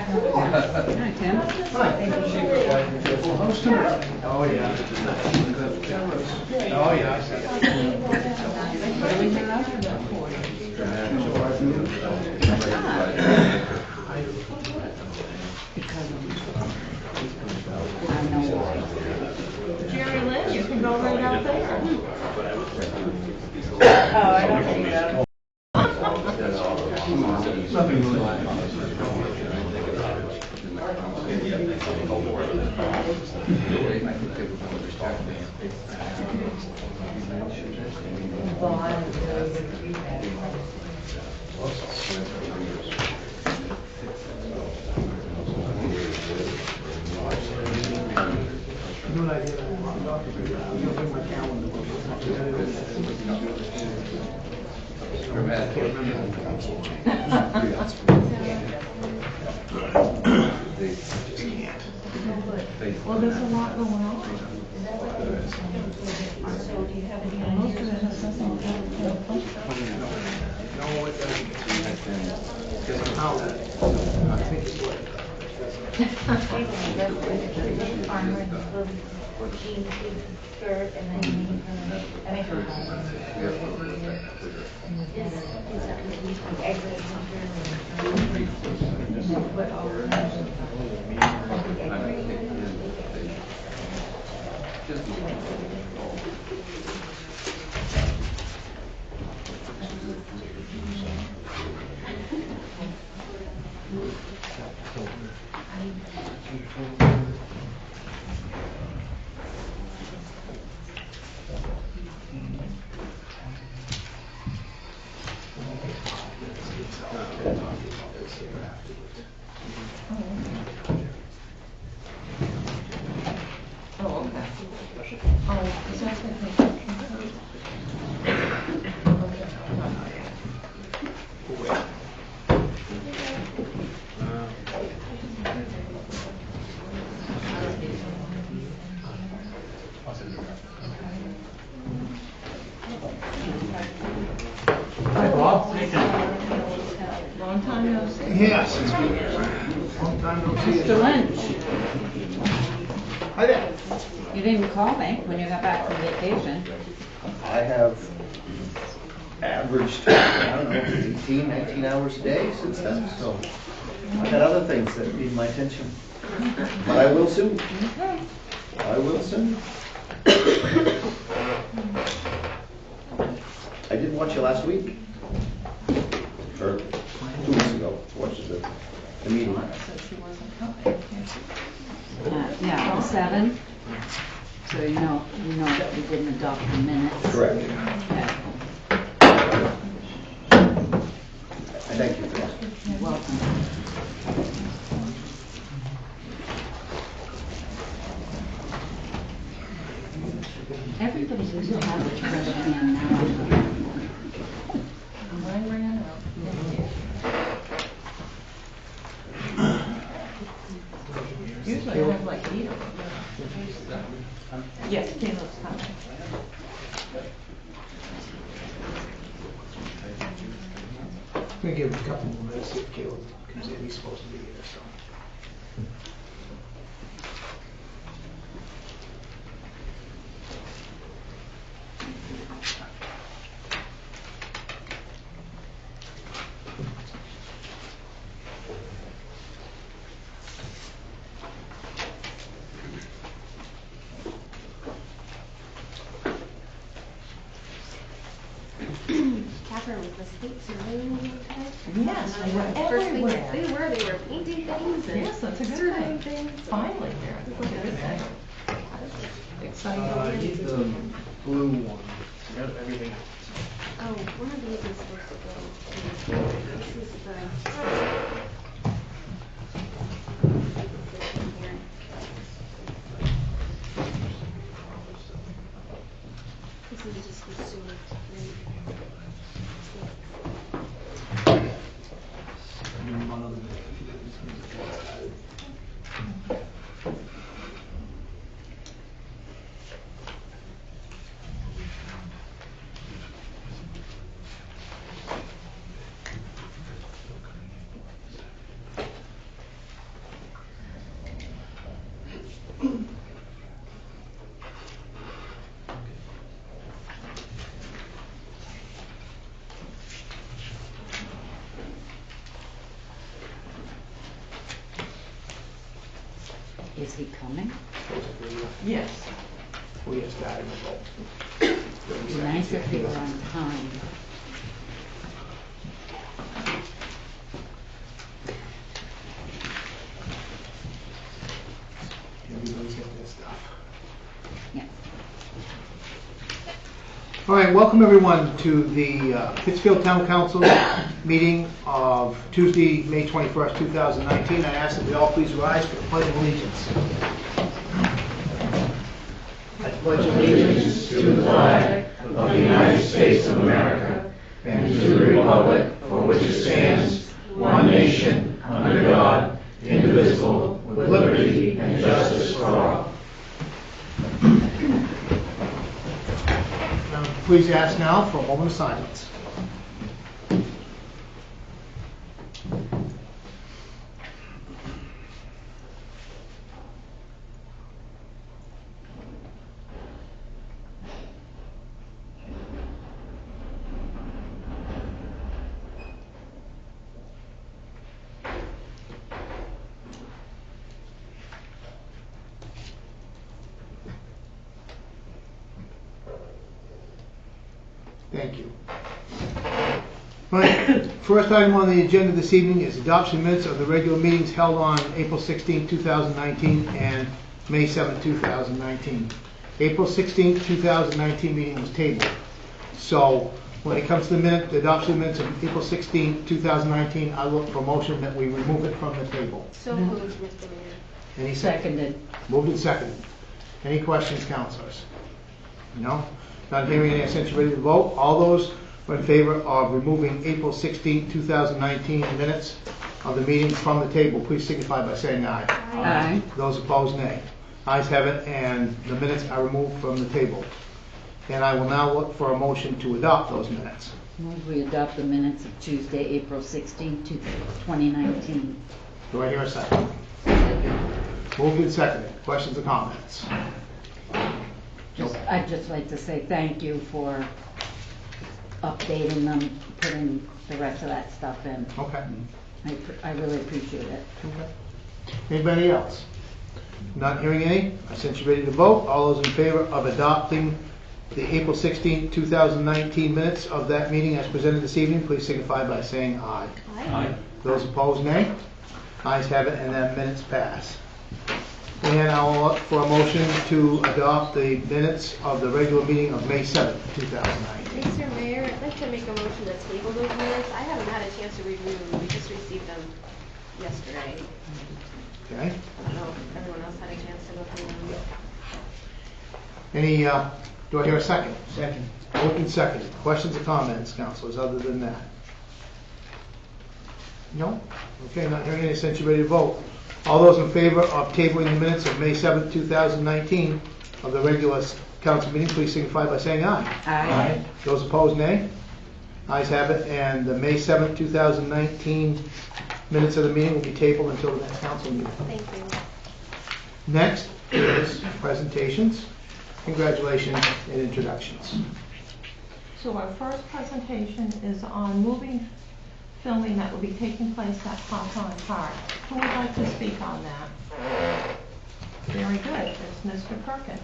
Hi, Tim. Full house tonight? Oh, yeah. Oh, yeah, I see it. What do we have? Because I know why. Jerry Lynn, you can go right out there. Oh, I don't think so. Nothing really. Well, I don't really get the feedback. You know what I did? I'm gonna bring my calendar. Well, there's a lot going on. So do you have any Most ideas? of it has nothing to do with the No, it doesn't. Because I'm out. I think it's what. Farmer, little jean skirt, and then I make her Oh, okay. Oh, is that the Hi, Bob. Long time no see. Yes, it's been a long time no see. Mr. Lynch, Hi there. you didn't call me when you got back from vacation. I have averaged, I don't know, 18, 19 hours a day since then, so I've got other things that need my attention. But I will soon. I will soon. I did watch you last week, or 2 weeks ago, watched the meeting. So she wasn't coming. Yeah, 7. So you know that we didn't adopt the minutes. Correct. Okay. I thank you for that. You're welcome. Everybody seems to have a trash can now. Mine ran out. Usually I have like 8 of them. Yes, Caleb's coming. I'm gonna give him a couple more minutes, see if Caleb comes in, he's supposed to be here, so. Catherine, was the state surveying you today? Yes, they were First thing everywhere. they were painting things and Yes, that's a good surveying thing. things. Finally here. It's like a good thing. Exciting. I need the blue one. I got everything. Oh, one of these is supposed to go to this is the. This is just the sewer. And one other bit. Is he coming? Yes. We had started the vote. It'd be nice if they were on time. Everybody's got their stuff. Yeah. All right, welcome everyone to the Pittsfield Town Council meeting of Tuesday, May 21st, 2019. I ask that we all please rise for the Pledge of Allegiance. I pledge allegiance to the flag of the United States of America and to the republic for which it stands, one nation, under God, indivisible, with liberty and justice for all. Please ask now for a moment of silence. Thank you. All right, first item on the agenda this evening is adoption minutes of the regular meetings held on April 16, 2019 and May 7, 2019. April 16, 2019 meeting was tabled. So when it comes to the adoption of minutes of April 16, 2019, I look for a motion that we remove it from the table. So moved, Mr. Mayor. Any second? Seconded. Moved and seconded. Any questions, councilors? No? Not hearing any, I sense you're ready to vote. All those are in favor of removing April 16, 2019 minutes of the meeting from the table, please signify by saying aye. Aye. Those opposed, nay. Ayes have it, and the minutes are removed from the table. And I will now look for a motion to adopt those minutes. Move we adopt the minutes of Tuesday, April 16, 2019. Do I hear a second? Moved and seconded. Questions or comments? I'd just like to say thank you for updating them, putting the rest of that stuff in. Okay. I really appreciate it. Anybody else? Not hearing any, I sense you're ready to vote. All those in favor of adopting the April 16, 2019 minutes of that meeting as presented this evening, please signify by saying aye. Aye. Those opposed, nay. Ayes have it, and that minutes pass. And I'll look for a motion to adopt the minutes of the regular meeting of May 7th, 2019. Mr. Mayor, I'd like to make a motion to table those minutes. I haven't had a chance to review them. We just received them yesterday. Okay. I don't know if everyone else had a chance to look through them. Any, do I hear a second? Second. Moved and seconded. Questions or comments, councilors, other than that? No? Okay, not hearing any, since you're ready to vote. All those in favor of tabling the minutes of May 7th, 2019 of the regular council meeting, please signify by saying aye. Aye. Those opposed, nay. Ayes have it, and the May 7th, 2019 minutes of the meeting will be tabled until the next council meeting. Thank you. Next is presentations, congratulations, and introductions. So our first presentation is on movie filming that will be taking place at Hawthorne Park. Who would like to speak on that? Very good. It's Mr. Perkins.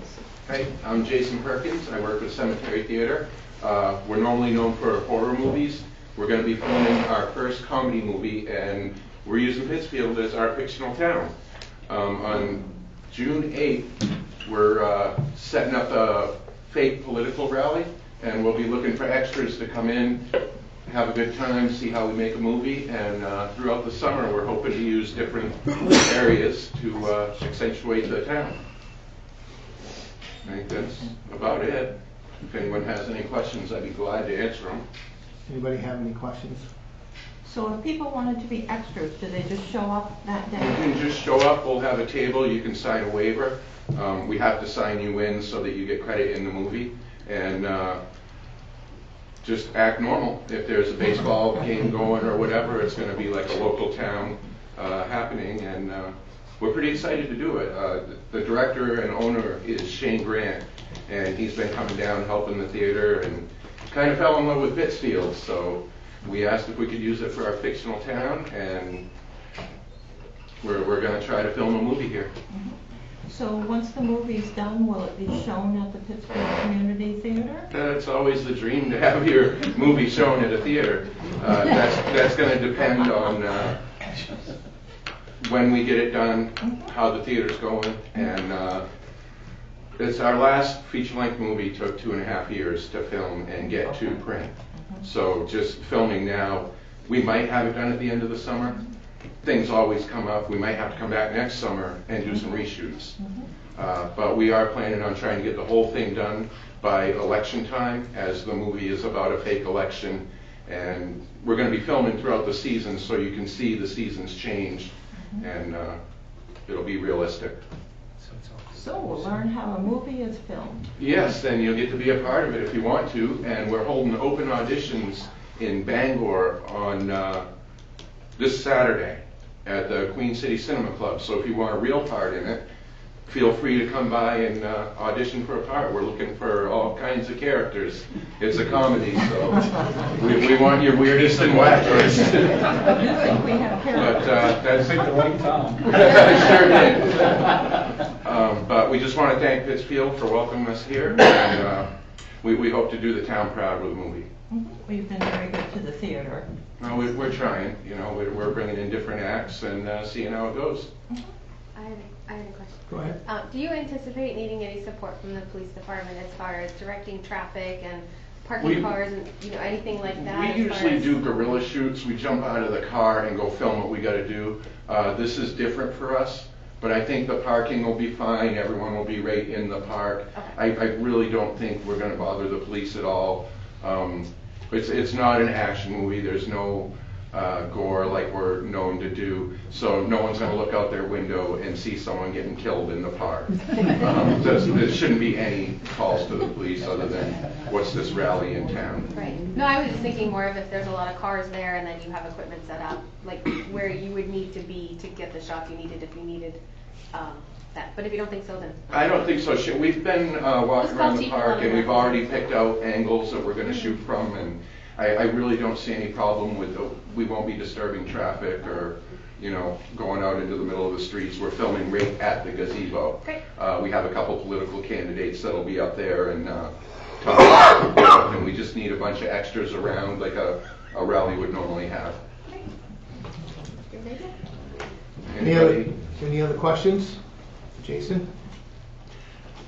Hi, I'm Jason Perkins. I work with Cemetery Theater. We're normally known for horror movies. We're going to be filming our first comedy movie, and we're using Pittsfield as our fictional town. On June 8th, we're setting up a fake political rally, and we'll be looking for extras to come in, have a good time, see how we make a movie, and throughout the summer we're hoping to use different areas to accentuate the town. I think that's about it. If anyone has any questions, I'd be glad to answer them. Anybody have any questions? So if people wanted to be extras, do they just show up that You day? can just show up, we'll have a table, you can sign a waiver. We have to sign you in so that you get credit in the movie. And just act normal. If there's a baseball game going or whatever, it's going to be like a local town happening, and we're pretty excited to do it. The director and owner is Shane Grant, and he's been coming down helping the theater and kind of fell in love with Pittsfield, so we asked if we could use it for our fictional town, and we're gonna try to film a movie here. So once the movie's done, will it be shown at the Pittsfield Community Theater? It's always the dream to have your movie shown at a theater. That's gonna depend on when we get it done, how the theater's going, and it's our last feature-length movie took 2.5 years to film and get to print. So just filming now, we might have it done at the end of the summer. Things always come up. We might have to come back next summer and do some reshoots. But we are planning on trying to get the whole thing done by election time, as the movie is about a fake election. And we're going to be filming throughout the season so you can see the seasons change, and it'll be realistic. So we'll learn how a movie is filmed. Yes, and you'll get to be a part of it if you want to. And we're holding open auditions in Bangor on this Saturday at the Queen City Cinema Club. So if you want a real part in it, feel free to come by and audition for a part. We're looking for all kinds of characters. It's a comedy, so we want your weirdest and wackiest. You think we have But characters? that's Pick the right Tom. Sure did. But we just want to thank Pittsfield for welcoming us here, and we hope to do the town proud with the movie. We've been very good to the theater. Well, we're trying, you know, we're bringing in different acts and seeing how it goes. I had a question. Go ahead. Do you anticipate needing any support from the police department as far as directing traffic and parking cars and, you know, anything like that? We as far usually as- do guerrilla shoots. We jump out of the car and go film what we got to do. This is different for us, but I think the parking will be fine. Everyone will be right in the park. Okay. I really don't think we're going to bother the police at all. It's not an action movie. There's no gore like we're known to do, so no one's going to look out their window and see someone getting killed in the park. There shouldn't be any calls to the police other than, what's this rally in town? Right. No, I was just thinking more of if there's a lot of cars there and then you have equipment set up, like where you would need to be to get the shot you needed if you needed that. But if you don't think so, then. I don't think so. We've been walking around the Let's park, keep and we've going. already picked out angles that we're going to shoot from, and I really don't see any problem with, we won't be disturbing traffic or, you know, going out into the middle of the streets. We're filming right at the gazebo. Great. We have a couple political candidates that'll be up there and talking, and we just need a bunch of extras around like a rally would normally have. You're very good. Anybody? Any other questions? Jason?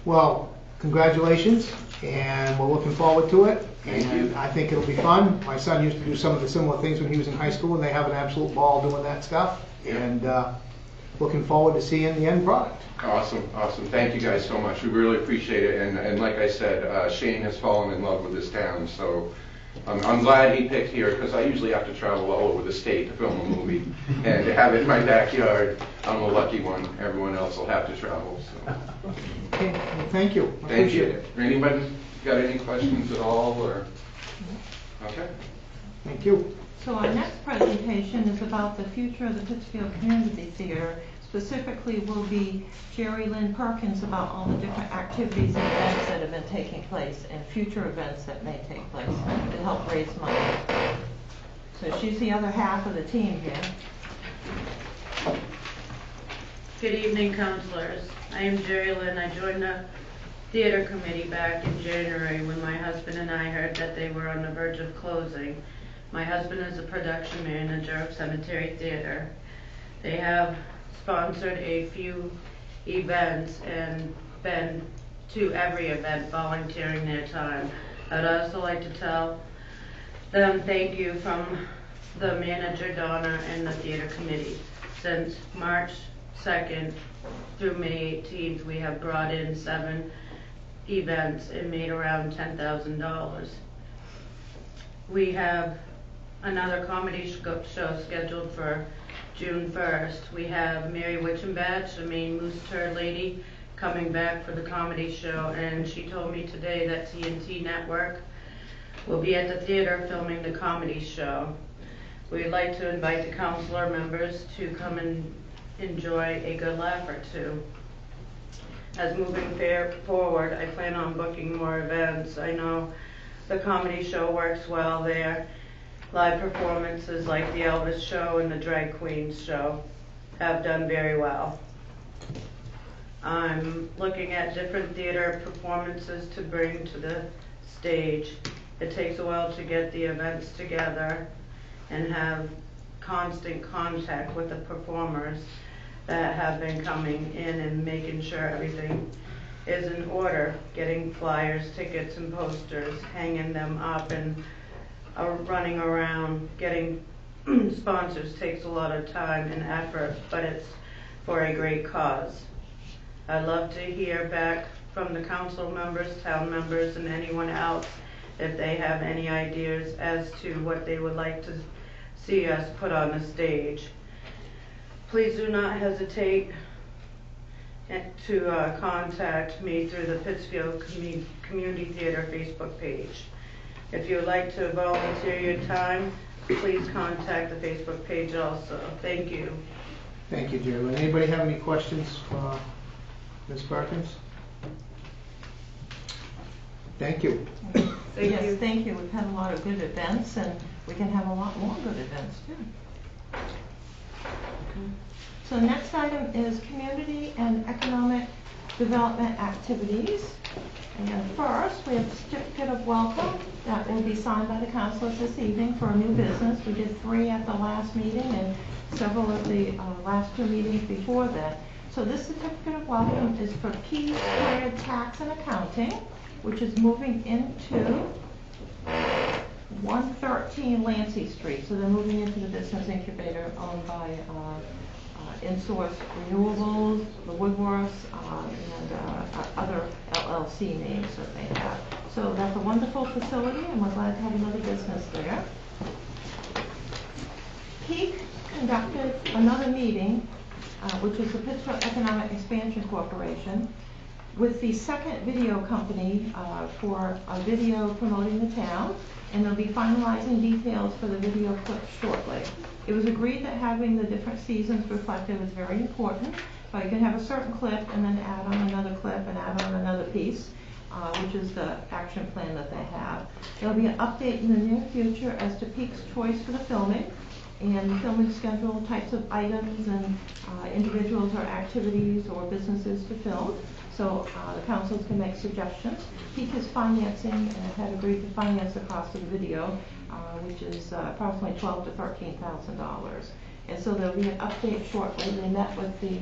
Well, congratulations, and we're looking forward to it. Thank And you. I think it'll be fun. My son used to do some of the similar things when he was in high school, and they have an absolute ball doing that stuff. Yeah. And looking forward to seeing the end product. Awesome, awesome. Thank you guys so much. We really appreciate it. And like I said, Shane has fallen in love with this town, so I'm glad he picked here, because I usually have to travel all over the state to film a movie. And to have it in my backyard, I'm the lucky one. Everyone else will have to travel, so. Okay, well, thank you. I Thank appreciate you. it. Anybody got any questions at all, or? Okay. Thank you. So our next presentation is about the future of the Pittsfield Community Theater. Specifically will be Jerry Lynn Perkins about all the different activities and events that have been taking place and future events that may take place to help raise money. So she's the other half of the team here. Good evening, counselors. I am Jerry Lynn. I joined the theater committee back in January when my husband and I heard that they were on the verge of closing. My husband is a production manager of Cemetery Theater. They have sponsored a few events and been to every event volunteering their time. I'd also like to tell them thank you from the manager Donna and the theater committee. Since March 2nd through May 18th, we have brought in 7 events and made around $10,000. We have another comedy show scheduled for June 1st. We have Mary Witchenbach, the main Moose Turd lady, coming back for the comedy show, and she told me today that TNT Network will be at the theater filming the comedy show. We'd like to invite the counselor members to come and enjoy a good laugh or two. As moving forward, I plan on booking more events. I know the comedy show works well there. Live performances like the Elvis show and the Drag Queens show. have done very well. I'm looking at different theater performances to bring to the stage. It takes a while to get the events together and have constant contact with the performers that have been coming in and making sure everything is in order, getting flyers, tickets, and posters, hanging them up, and running around. Getting sponsors takes a lot of time and effort, but it's for a great cause. I'd love to hear back from the council members, town members, and anyone else if they have any ideas as to what they would like to see us put on the stage. Please do not hesitate to contact me through the Pittsfield Community Theater Facebook page. If you would like to volunteer your time, please contact the Facebook page also. Thank you. Thank you, Jerry. Anybody have any questions for Ms. Perkins? Thank you. Yes, thank you. We've had a lot of good events, and we can have a lot more good events too. So the next item is community and economic development activities. And first, we have a certificate of welcome that will be signed by the councilors this evening for a new business. We did 3 at the last meeting and several of the last 2 meetings before that. So this certificate of welcome is for P Squared Tax and Accounting, which is moving into 113 Lancey Street. So they're moving into the business incubator owned by InSource Renewables, the Woodworths, and other LLC names that they have. So that's a wonderful facility, and we're glad to have another business there. Peak conducted another meeting, which is the Pittsfield Economic Expansion Corporation, with the second video company for a video promoting the town, and they'll be finalizing details for the video clip shortly. It was agreed that having the different seasons reflected was very important, but you can have a certain clip and then add on another clip and add on another piece, which is the action plan that they have. There'll be an update in the near future as to Peak's choice for the filming, and the filming schedule, types of items, and individuals or activities or businesses to film. So the councils can make suggestions. Peak is financing and had agreed to finance the cost of the video, which is approximately $12,000 to $13,000. And so there'll be an update shortly. They met with the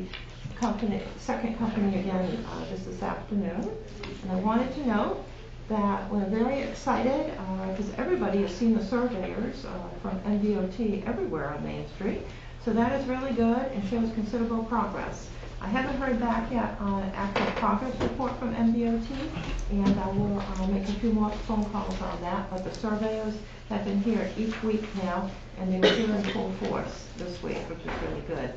second company again this afternoon. And I wanted to note that we're very excited because everybody has seen the surveyors from MDOT everywhere on Main Street. So that is really good and shows considerable progress. I haven't heard back yet on an actual progress report from MDOT, and I will make a few more phone calls on that, but the surveyors have been here each week now, and they were here in full force this week, which is really good.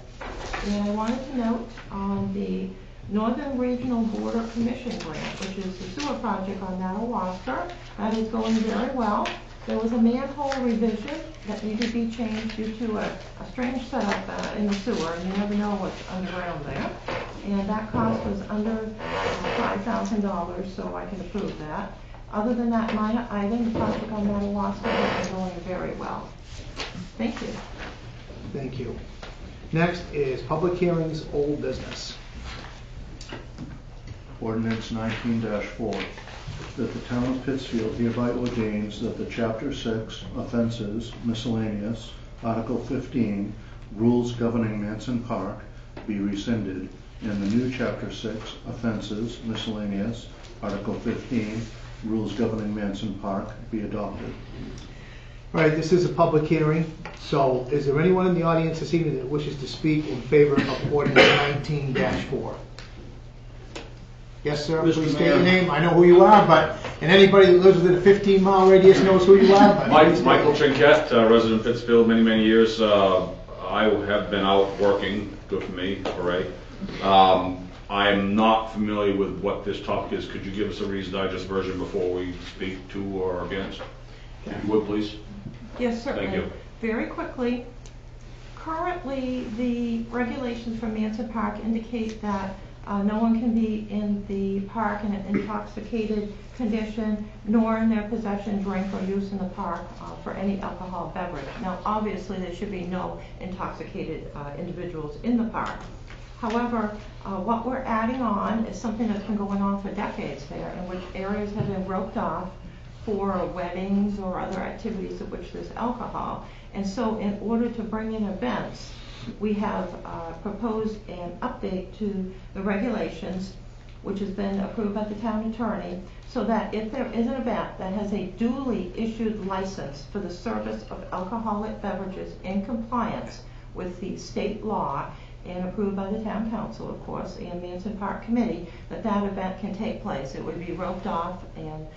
And I wanted to note on the Northern Regional Border Commission grant, which is the sewer project on Madawaska, that is going very well. There was a manhole revision that needed to be changed due to a strange setup in the sewer, and you never know what's underground there. And that cost was under $5,000, so I can approve that. Other than that minor item, the project on Madawaska is going very well. Thank you. Thank you. Next is public hearings, old business. Ordinance 19-4, that the town of Pittsfield hereby ordains that the Chapter 6 offenses miscellaneous, Article 15, rules governing Manson Park be rescinded, and the new Chapter 6 offenses miscellaneous, Article 15, rules governing Manson Park be adopted. All right, this is a public hearing, so is there anyone in the audience this evening that wishes to speak in favor of ordinance 19-4? Yes, sir, Mr. please state Mayor. your name. I know who you are, and anybody that lives within a 15-mile radius knows who you are. But Michael Trinket, resident of Pittsfield, many years. I have been out working, good for me, hooray. I am not familiar with what this topic is. Could you give us a Reader's Digest version before we speak to or against? If you would, please. Yes, certainly. Thank you. Very quickly, currently the regulations for Manson Park indicate that No one can be in the park in an intoxicated condition, nor in their possession, drink, or use in the park for any alcohol beverage. Now, obviously, there should be no intoxicated individuals in the park. However, what we're adding on is something that's been going on for decades there, in which areas have been roped off for weddings or other activities of which there's alcohol. And so in order to bring in events, we have proposed an update to the regulations, which has been approved by the town attorney, so that if there is an event that has a duly issued license for the service of alcoholic beverages in compliance with the state law and approved by the town council, of course, and Manson Park Committee, that event can take place. It would be roped off and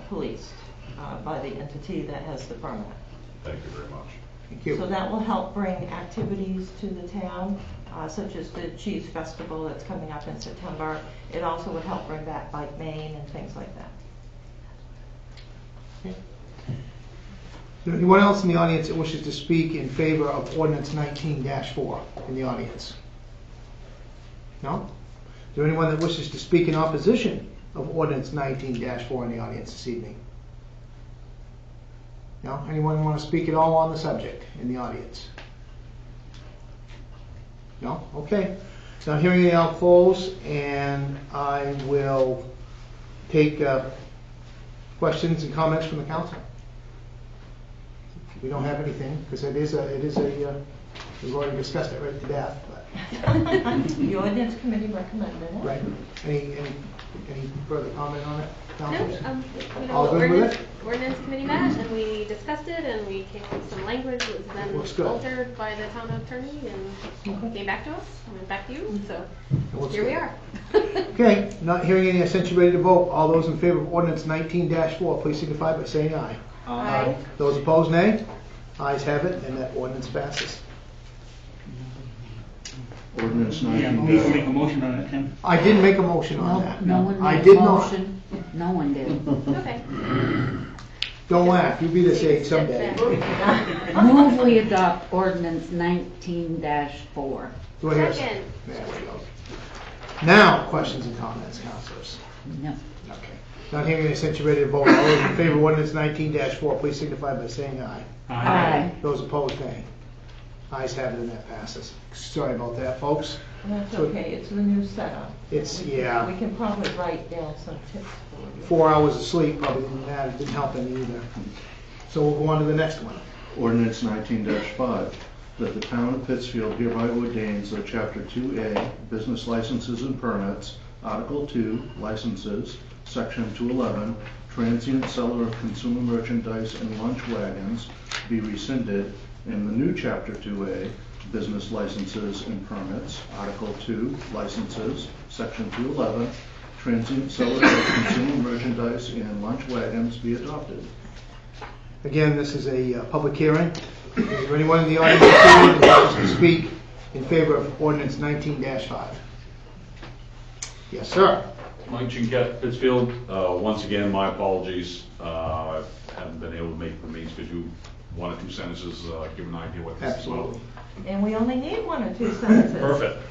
policed by the entity that has the permit. Thank you very much. Thank you. So that will help bring activities to the town, such as the Cheese Festival that's coming up in September. It also would help bring back Bike Maine and things like that. Is there anyone else in the audience that wishes to speak in favor of ordinance 19-4 in the audience? No? Is there anyone that wishes to speak in opposition of ordinance 19-4 in the audience this evening? No? Anyone want to speak at all on the subject in the audience? No? Okay. Now hearing any I'll close, and I will take questions and comments from the council. We don't have anything, because we've already discussed it right to death, but. The ordinance committee recommended it. Right. Any further comment on it? No, Councilors? the All good with it? ordinance committee met and we discussed it and we came up with some language that was Looks then good. altered by the town attorney and came back to us and back to you, so looks here we good. are. Okay, not hearing any, I sent you ready to vote. All those in favor of ordinance 19-4, please signify by saying aye. Aye. Those opposed, nay. Ayes have it, and that ordinance passes. Ordinance Yeah, 19 we need to make a motion on it, Tim. I didn't make a motion on that. No one I made did a not. motion. No one did. Okay. Don't laugh, you'll be this age someday. Move we adopt ordinance 19-4. Do I hear a Second. There we go. Now, questions and comments, councilors. No. Okay. Not hearing any, since you're ready to vote. All those in favor of ordinance 19-4, please signify by saying aye. Aye. Those opposed, nay. Ayes have it, and that passes. Sorry about that, folks. That's okay, it's the new setup. It's, We yeah, can probably write down some tips for you. 4 hours of sleep probably didn't help any either. So we'll go on to the next one. Ordinance 19-5, that the town of Pittsfield hereby ordains that Chapter 2A, Business Licenses and Permits, Article 2, Licenses, Section 211, Transient Seller of Consumer Merchandise and Lunch Wagons, be rescinded, and the new Chapter 2A, Business Licenses and Permits, Article 2, Licenses, Section 211, Transient Seller of Consumer Merchandise and Lunch Wagons be adopted. Again, this is a public hearing. Is there anyone in the audience that wishes to speak in favor of ordinance 19-5? Yes, sir. Mike Chinquette, Pittsfield. Once again, my apologies. I haven't been able to make the meetings. Could you, 1 or 2 sentences, give an idea what this is about? Absolutely. And we only need 1 or 2 sentences. Perfect.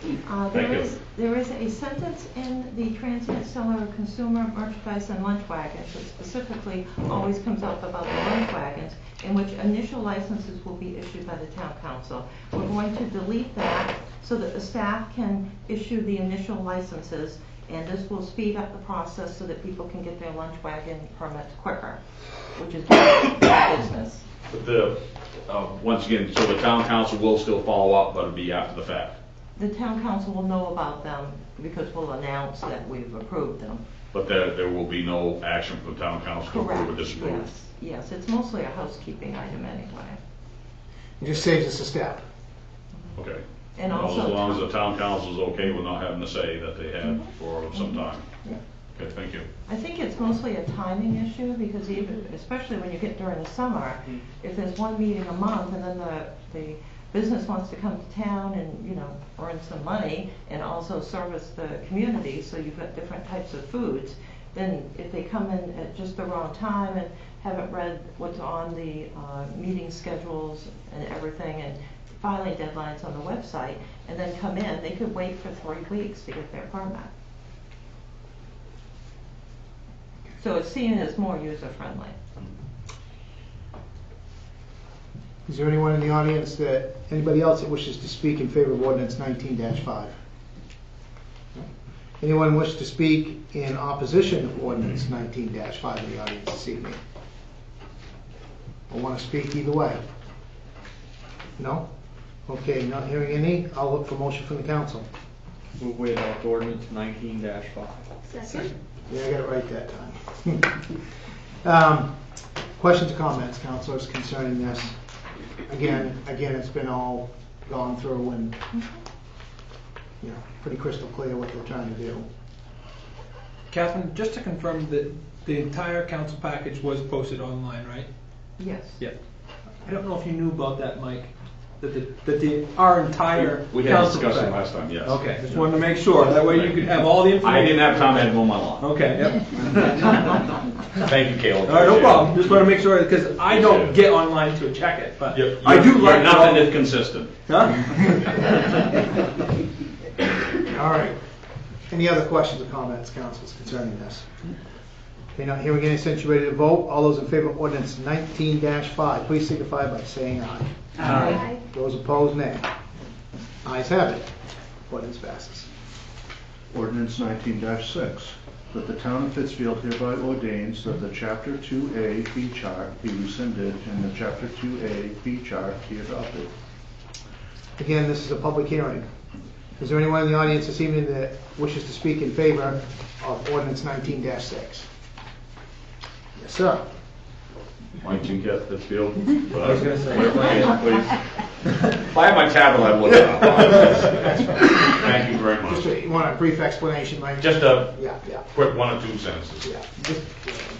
Thank you. There is a sentence in the transient seller of consumer merchandise and lunch wagons that specifically always comes up about the lunch wagons, in which initial licenses will be issued by the town council. We're going to delete that so that the staff can issue the initial licenses, and this will speed up the process so that people can get their lunch wagon permits quicker, which is good for business. But once again, so the town council will still follow up, but it'll be after the fact. The town council will know about them because we'll announce that we've approved them. But there will be no action from the town council to approve or Correct, disapprove. yes, it's mostly a housekeeping item anyway. It just saves us a step. Okay. And Well, also. as long as the town council is okay with not having to say that they had for some time. Yeah. Okay, thank you. I think it's mostly a timing issue because even, especially when you get during the summer, if there's one meeting a month and then the business wants to come to town and, you know, earn some money and also service the community, so you've got different types of foods, then if they come in at just the wrong time and haven't read what's on the meeting schedules and everything, and filing deadlines on the website and then come in, they could wait for 3 weeks to get their permit. So it's seen as more user-friendly. Is there anyone in the audience anybody else that wishes to speak in favor of ordinance 19-5? Anyone wish to speak in opposition of ordinance 19-5 in the audience this evening? Or want to speak either way? No? Okay, not hearing any, I'll look for motion from the council. Move we adopt ordinance 19-5. Second. Yeah, I got it right that time. Questions or comments, councilors, concerning this? Again, it's been all gone through and, pretty crystal clear what they're trying to do. Catherine, just to confirm that the entire council package was posted online, right? Yes. Yeah. I don't know if you knew about that, Mike, that our entire We had council discussed it pack- last time, yes. Okay, just wanted to make sure, that way you could have all the information. I didn't have time, I had to mow my lawn. Okay, yep. Thank you, Caleb. All right, no problem, just want to make sure, because I don't get online to check it, but I do You're like. nothing is consistent. Huh? All right. Any other questions or comments, councilors, concerning this? Okay, not hearing any, since you're ready to vote, all those in favor of ordinance 19-5, please signify by saying aye. Aye. Those opposed, nay. Ayes have it. Ordinance passes. Ordinance 19-6, that the town of Pittsfield hereby ordains that the Chapter 2A fee chart be rescinded and the Chapter 2A fee chart be adopted. Again, this is a public hearing. Is there anyone in the audience this evening that wishes to speak in favor of ordinance 19-6? Yes, sir. Mike Jinket, Pittsfield. I was gonna say. Please. If I had my tablet, I'd look it up. Thank you very much. You want a brief explanation, Mike? Just a Yeah. quick 1 or 2 sentences. Yeah.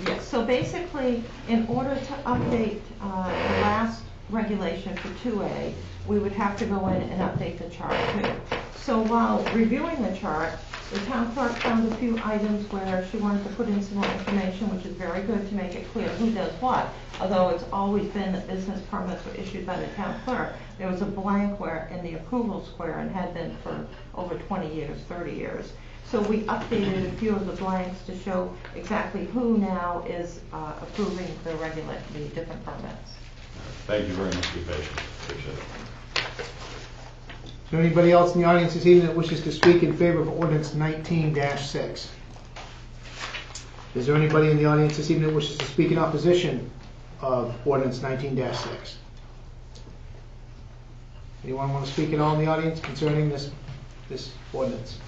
Yes, so basically, in order to update the last regulation for 2A, we would have to go in and update the chart too. So while reviewing the chart, the town clerk found a few items where she wanted to put in some more information, which is very good to make it clear who does what. Although it's always been that business permits were issued by the town clerk, there was a blank where in the approval square and had been for over 20 years, 30 years. So we updated a few of the blanks to show exactly who now is approving the different permits. Thank you very much for your patience. Appreciate it. Is there anybody else in the audience this evening that wishes to speak in favor of ordinance 19-6? Is there anybody in the audience this evening that wishes to speak in opposition of ordinance 19-6? Anyone want to speak at all in the audience concerning this ordinance?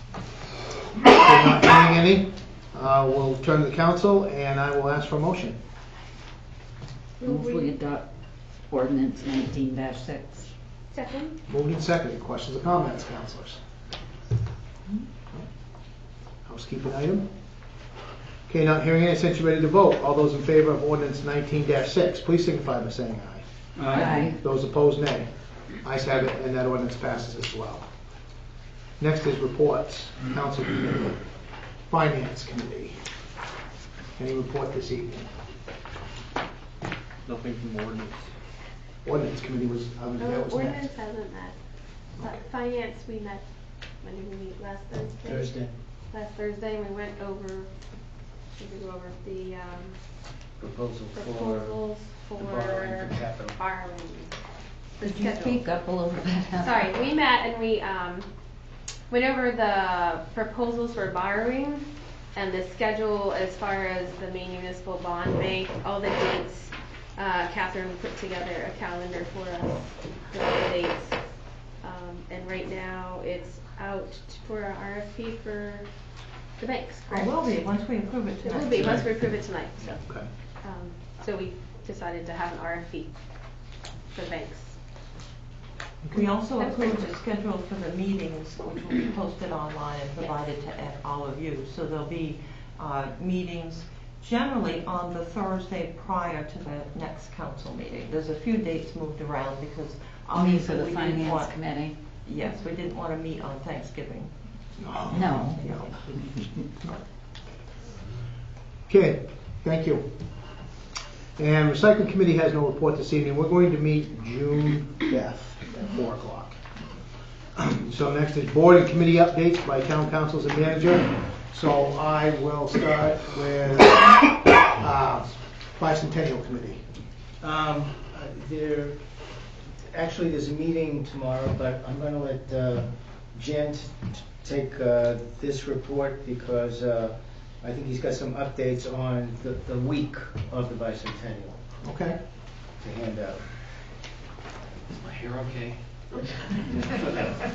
If not hearing any, we'll turn to the council and I will ask for a motion. Move we adopt ordinance 19-6. Second. Moved and seconded. Questions or comments, councilors? Housekeeping item. Okay, not hearing any, since you're ready to vote, all those in favor of ordinance 19-6, please signify by saying aye. Aye. Those opposed, nay. Ayes have it, and that ordinance passes as well. Next is reports. Council Committee. Finance Committee. Any report this evening? Nothing from ordinance. Ordinance Committee was, that was next. Ordinance hasn't met. But finance, we met, when did we meet? Last Thursday? Last Thursday, and we went over, the Proposals proposals for borrowing for capital. borrowing. The Could you schedule. speak up a little bit? Sorry, we met and we went over the proposals for borrowing and the schedule as far as the main municipal bond bank, all the dates. Catherine put together a calendar for us for all the dates. And right now it's out for our RFP for the banks, It correct? will be, once we approve it It tonight. will be, once we approve it tonight. Okay. So we decided to have an RFP for the banks. We also That's approved pretty the schedule for the meetings, which will be posted online and provided to all of you. So there'll be meetings generally on the Thursday prior to the next council meeting. There's a few dates moved around because Only for obviously the we didn't finance want, committee? yes, we didn't want to meet on Thanksgiving. No. Okay, thank you. And Recycling Committee has no report this evening. We're going to meet June 5th at 4 o'clock. So next is board and committee updates by town councils and manager. So I will start with Bicentennial Committee. There's a meeting tomorrow, but I'm going to let Jen take this report because I think he's got some updates on the week of the bicentennial. Okay. To hand out. Is my hair okay?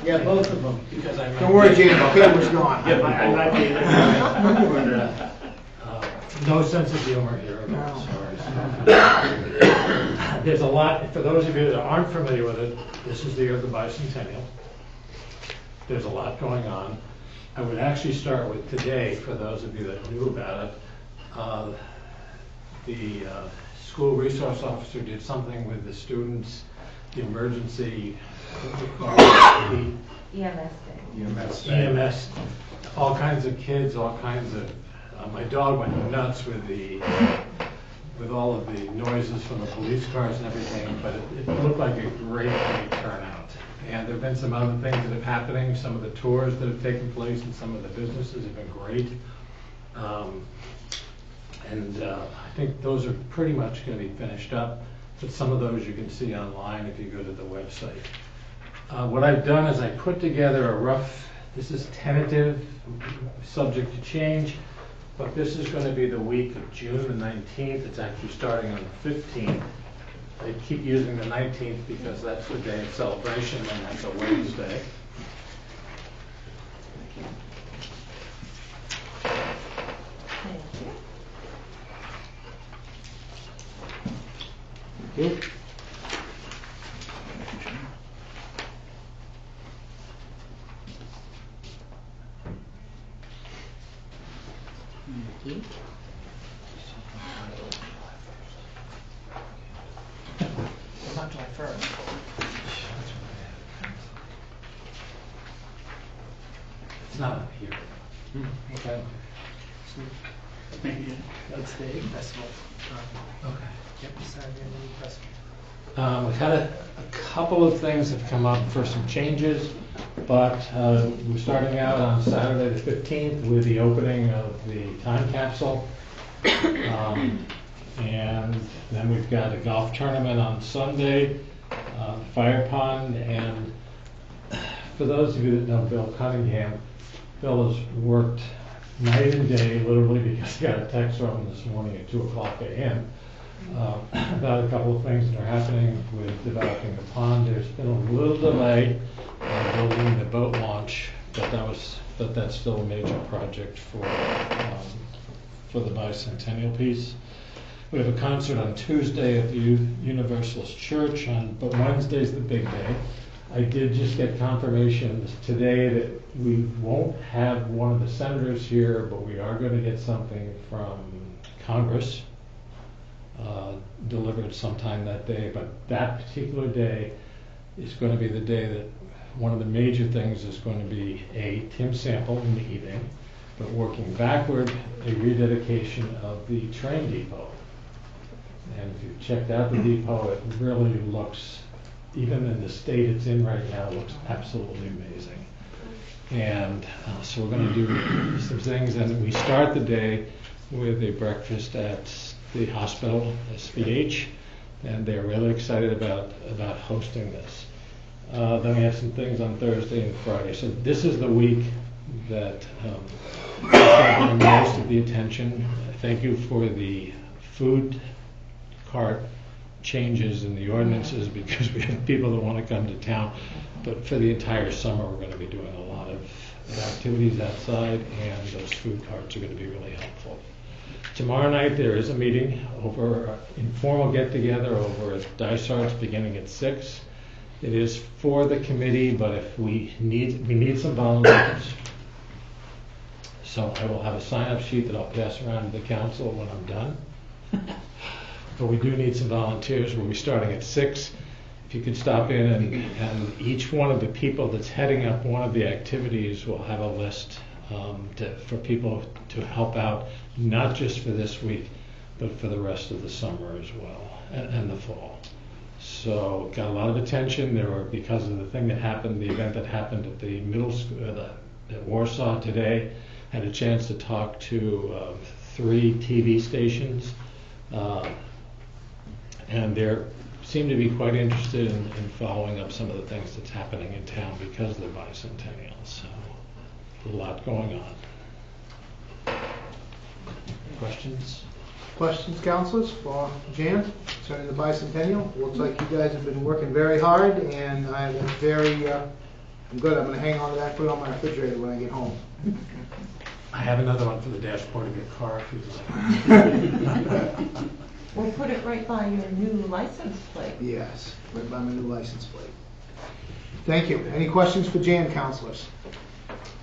Yeah, both of them. Because I'm Don't worry, Jane, the camera's gone. Yeah, I'm not being no sense of humor here about stories. There's a lot, for those of you that aren't familiar with it, this is the year of the bicentennial. There's a lot going on. I would actually start with today, for those of you that knew about it. The school resource officer did something with the students, the emergency, EMS, all kinds of kids, all kinds of, my dog went nuts with all of the noises from the police cars and everything, but it looked like a great turnout. And there have been some other things that have happening, some of the tours that have taken place and some of the businesses have been great. I think those are pretty much going to be finished up, but some of those you can see online if you go to the website. What I've done is I put together a rough, this is tentative, subject to change, but this is going to be the week of June the 19th. It's actually starting on the 15th. I keep using the 19th because that's the day of celebration and that's a Wednesday. Good. Thank you. Not July 1st. It's not up here. Okay. Maybe that's the egg festival. Okay. Yep, Saturday egg festival. We've had a couple of things have come up for some changes, but we're starting out on Saturday the 15th with the opening of the time capsule. And then we've got a golf tournament on Sunday, fire pond, and for those of you that know Bill Cunningham, Bill has worked night and day, literally, because I got a text from him this morning at 2:00 a.m. About a couple of things that are happening with developing the pond. There's been a little delay in building the boat launch, but that's still a major project for the bicentennial piece. We have a concert on Tuesday at the Universalist Church, but Wednesday's the big day. I did just get confirmation today that we won't have one of the senators here, but we are going to get something from Congress delivered sometime that day. But that particular day is going to be the day that one of the major things is going to be Tim Sample in the evening, but working backward, a rededication of the train depot. And if you've checked out the depot, it really looks, even in the state it's in right now, looks absolutely amazing. And so we're going to do some things, and we start the day with a breakfast at the hospital, SVH, and they're really excited about hosting this. Then we have some things on Thursday and Friday. So this is the week that got most of the attention. Thank you for the food cart changes in the ordinances, because we have people that want to come to town. But for the entire summer, we're going to be doing a lot of activities outside, and those food carts are going to be really helpful. Tomorrow night there is a meeting, informal get-together over at Dysart's beginning at 6. It is for the committee, but if we need some volunteers. So I will have a sign-up sheet that I'll pass around to the council when I'm done. But we do need some volunteers. We'll be starting at 6. If you could stop in, and each one of the people that's heading up one of the activities will have a list for people to help out, not just for this week, but for the rest of the summer as well, and the fall. So got a lot of attention. There were, because of the thing that happened, the event that happened at the middle school at Warsaw today, had a chance to talk to 3 TV stations, and they seem to be quite interested in following up some of the things that's happening in town because of the bicentennial. So a lot going on. Questions? Questions, councilors, for Jan concerning the bicentennial? Looks like you guys have been working very hard, and I'm very, I'm good. I'm going to hang on to that, put it on my refrigerator when I get home. I have another one for the dashboard of your car if you'd like. We'll put it right by your new license plate. Yes, right by my new license plate. Thank you. Any questions for Jan, councilors?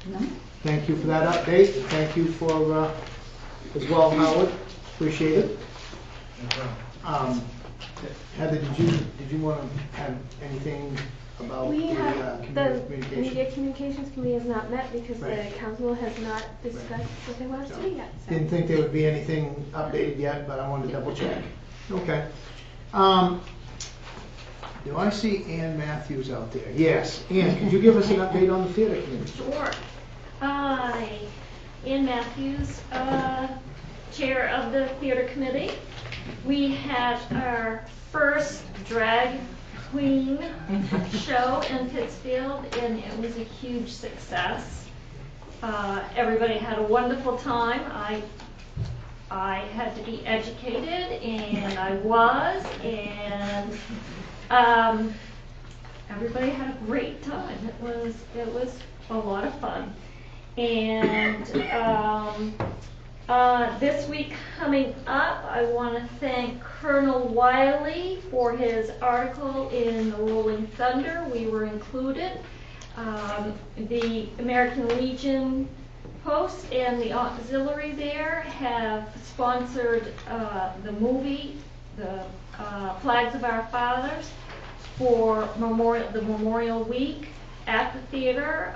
No? Thank you for that update, and thank you for, as well, Howard. Appreciate it. Heather, did you want to have anything about We the have, the communication? media communications committee has not met because Right. the council has not discussed what they want us to do yet. So. Didn't think there would be anything updated yet, but I wanted to double check. Okay. Do I see Ann Matthews out there? Yes. Ann, could you give us an update on the theater committee? Sure. Ann Matthews, chair of the theater committee. We had our first drag queen show in Pittsfield, and it was a huge success. Everybody had a wonderful time. I had to be educated, and I was, and everybody had a great time. It was a lot of fun. And this week coming up, I want to thank Colonel Wiley for his article in the Rolling Thunder. We were included. The American Legion Post and the auxiliary there have sponsored the movie, the Flags of Our Fathers, for the Memorial Week at the theater.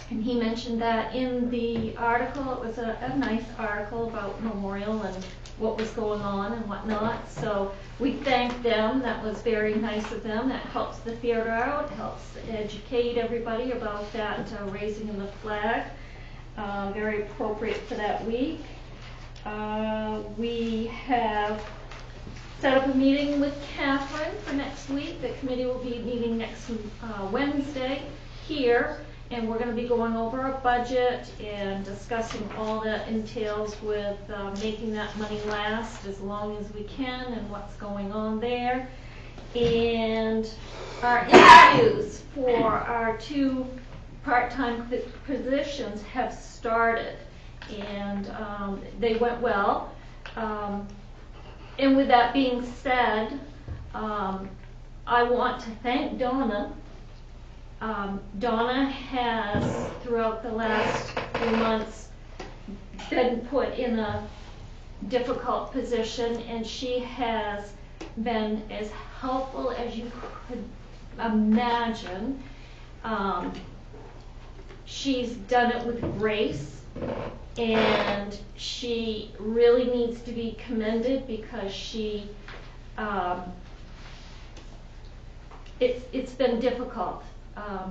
And he mentioned that in the article. It was a nice article about Memorial and what was going on and whatnot. So we thank them. That was very nice of them. That helps the theater out, helps educate everybody about that raising of the flag. Very appropriate for that week. We have set up a meeting with Catherine for next week. The committee will be meeting next Wednesday here. And we're going to be going over our budget and discussing all that entails with making that money last as long as we can and what's going on there. And our interviews for our 2 part-time positions have started, and they went well. And with that being said, I want to thank Donna. Donna has, throughout the last few months, been put in a difficult position, and she has been as helpful as you could imagine. She's done it with grace, and she really needs to be commended because she, it's been difficult.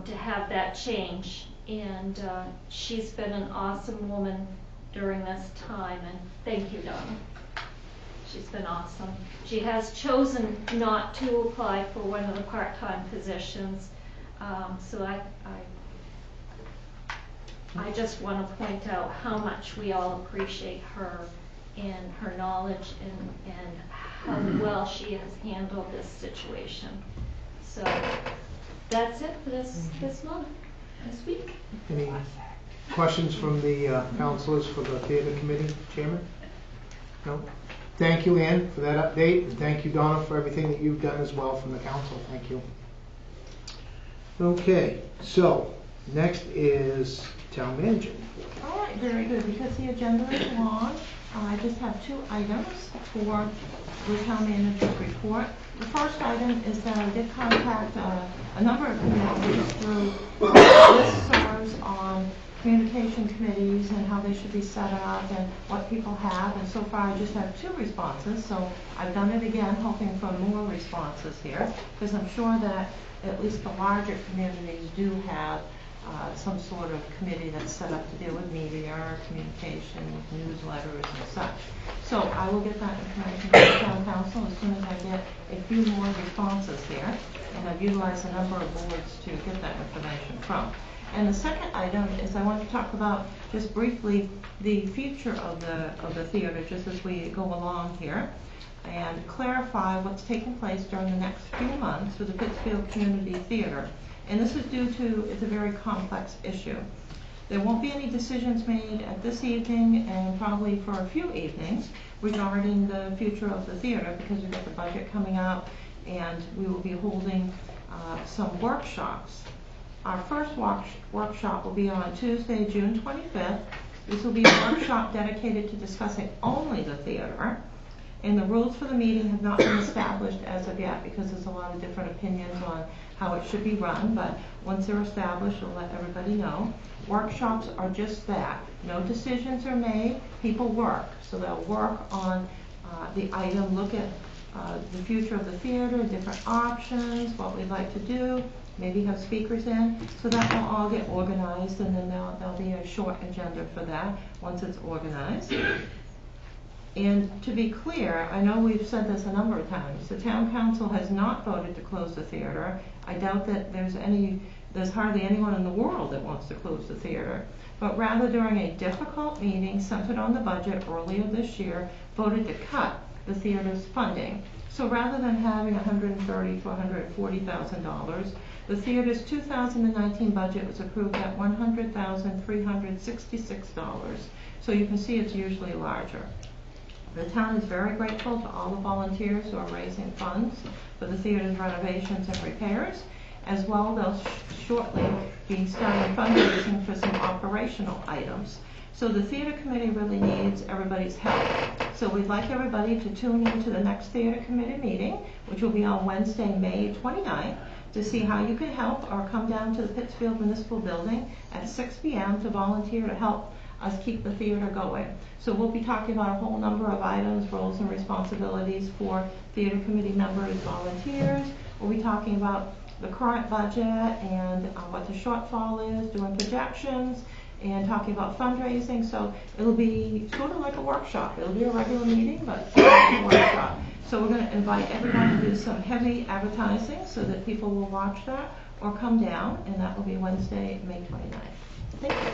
To have that change, and she's been an awesome woman during this time, and thank you, Donna. She's been awesome. She has chosen not to apply for one of the part-time positions, so I just want to point out how much we all appreciate her and her knowledge and how well she has handled this situation. So that's it for this month, this week. Any questions from the councilors for the theater committee, Chairman? No? Thank you, Ann, for that update, and thank you, Donna, for everything that you've done as well from the council. Thank you. Okay, so next is town manager. All right, very good. Because the agenda is long, I just have 2 items for the town manager's report. The first item is that I did contact a number of communities through listservs on communication committees and how they should be set up and what people have, and so far I just have 2 responses, so I've done it again, hoping for more responses here, because I'm sure that at least the larger communities do have some sort of committee that's set up to deal with media, communication, newsletters and such. So I will get that information to the town council as soon as I get a few more responses here, and I've utilized a number of boards to get that information from. And the second item is I want to talk about just briefly the future of the theater, just as we go along here, and clarify what's taking place during the next few months with the Pittsfield Community Theater. And this is due to, it's a very complex issue. There won't be any decisions made at this evening and probably for a few evenings regarding the future of the theater, because we've got the budget coming up and we will be holding some workshops. Our first workshop will be on Tuesday, June 25th. This will be a workshop dedicated to discussing only the theater. And the rules for the meeting have not been established as of yet, because there's a lot of different opinions on how it should be run, but once they're established, we'll let everybody know. Workshops are just that. No decisions are made, people work. So they'll work on the item, look at the future of the theater, different options, what we'd like to do, maybe have speakers in. So that will all get organized, and then there'll be a short agenda for that once it's organized. And to be clear, I know we've said this a number of times, the town council has not voted to close the theater. I doubt that there's hardly anyone in the world that wants to close the theater. But rather, during a difficult meeting centered on the budget earlier this year, voted to cut the theater's funding. So rather than having $130,000 to $140,000, the theater's 2019 budget was approved at $100,366. So you can see it's usually larger. The town is very grateful to all the volunteers who are raising funds for the theater's renovations and repairs. As well, they'll shortly be starting fundraising for some operational items. So the theater committee really needs everybody's help. So we'd like everybody to tune in to the next theater committee meeting, which will be on Wednesday, May 29th, to see how you can help, or come down to the Pittsfield Municipal Building at 6 p.m. to volunteer to help us keep the theater going. So we'll be talking about a whole number of items, roles and responsibilities for theater committee members, volunteers. We'll be talking about the current budget and what the shortfall is, doing projections, and talking about fundraising. So it'll be sort of like a workshop. It'll be a regular meeting, but it's a workshop. So we're going to invite everyone to do some heavy advertising so that people will watch that or come down, and that will be Wednesday, May 29th. Thank you.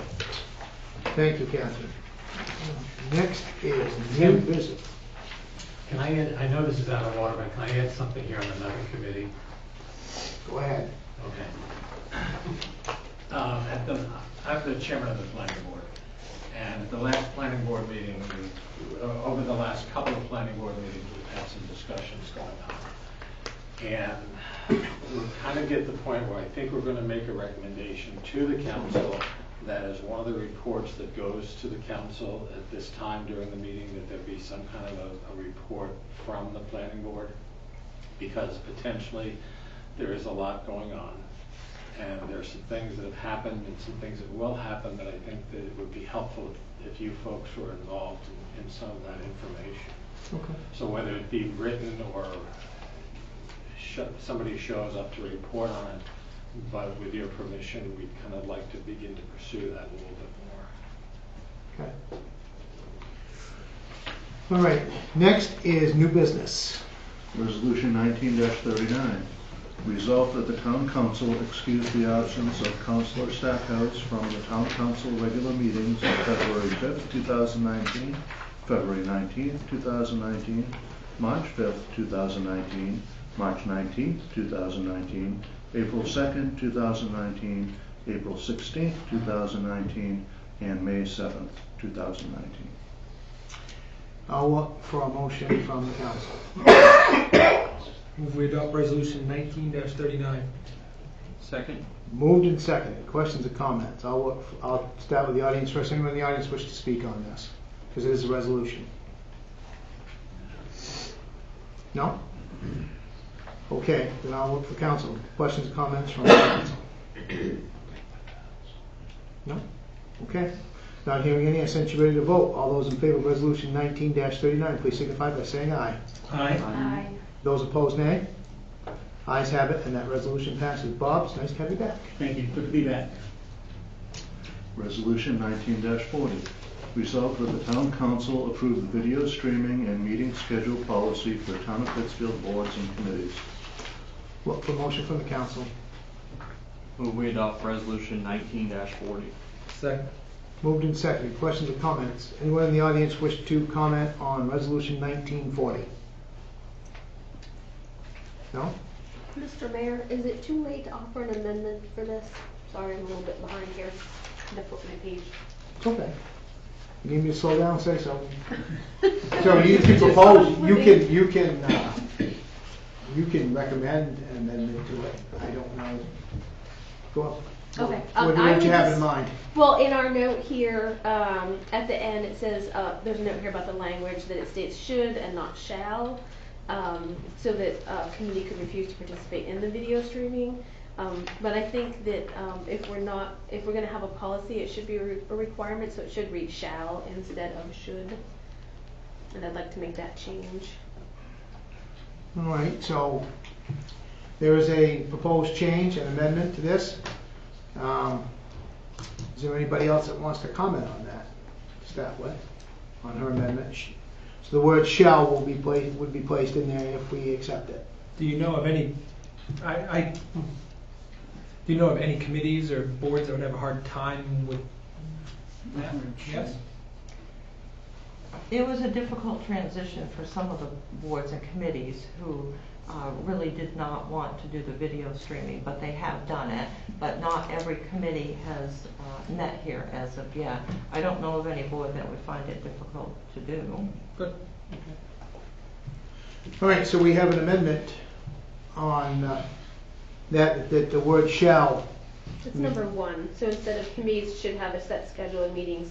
Thank you, Catherine. Next is new business. Can I add, I know this is out of order, but can I add something here on another committee? Go ahead. Okay. I'm the chairman of the planning board, and at the last planning board meeting, over the last couple of planning board meetings, we've had some discussions going on. And we kind of get to the point where I think we're going to make a recommendation to the council that as one of the reports that goes to the council at this time during the meeting, that there be some kind of a report from the planning board, because potentially there is a lot going on, and there are some things that have happened and some things that will happen that I think that it would be helpful if you folks were involved in some of that information. Okay. So whether it be written or somebody shows up to report on it, but with your permission, we'd kind of like to begin to pursue that a little bit more. Okay. All right. Next is new business. Resolution 19-39. Resolved that the town council excuse the absence of Councilor Stackhouse from the town council regular meetings on February 5th, 2019, February 19th, 2019, March 5th, 2019, March 19th, 2019, April 2nd, 2019, April 16th, 2019, and May 7th, 2019. I'll look for a motion from the council. Move we adopt resolution 19-39. Second. Moved and seconded. Questions or comments? I'll start with the audience first. Anyone in the audience wish to speak on this? Because it is a resolution. No? Okay, then I'll look for council. Questions or comments from the council? No? Okay. Not hearing any, I sent you ready to vote. All those in favor of resolution 19-39, please signify by saying aye. Aye. Those opposed, nay. Ayes have it, and that resolution passes. Bob, it's nice to have you back. Thank you, good to be back. Resolution 19-40. Resolved that the town council approve the video streaming and meeting schedule policy for the town of Pittsfield boards and committees. Look for motion from the council. Move we adopt resolution 19-40. Second. Moved and seconded. Questions or comments? Anyone in the audience wish to comment on resolution 1940? No? Mr. Mayor, is it too late to offer an amendment for this? Sorry, I'm a little bit behind here. To flip my page. It's okay. You need me to slow down, say so. So you can propose, you can recommend an amendment to it. I don't know. Go on. Okay. What do you have in mind? Well, in our note here, at the end, it says, there's a note here about the language that it states should and not shall, so that committee could refuse to participate in the video streaming. But I think that if we're going to have a policy, it should be a requirement, so it should read shall instead of should. And I'd like to make that change. All right, so there is a proposed change, an amendment to this. Is there anybody else that wants to comment on that to start with, on her amendment? So the word shall would be placed in there if we accept it. Do you know of any? Do you know of any committees or boards that would have a hard time with that? Yes. It was a difficult transition for some of the boards and committees who really did not want to do the video streaming, but they have done it. But not every committee has met here as of yet. I don't know of any board that would find it difficult to do. Good. All right, so we have an amendment on that the word shall. It's number 1. So instead of committees should have a set schedule of meetings,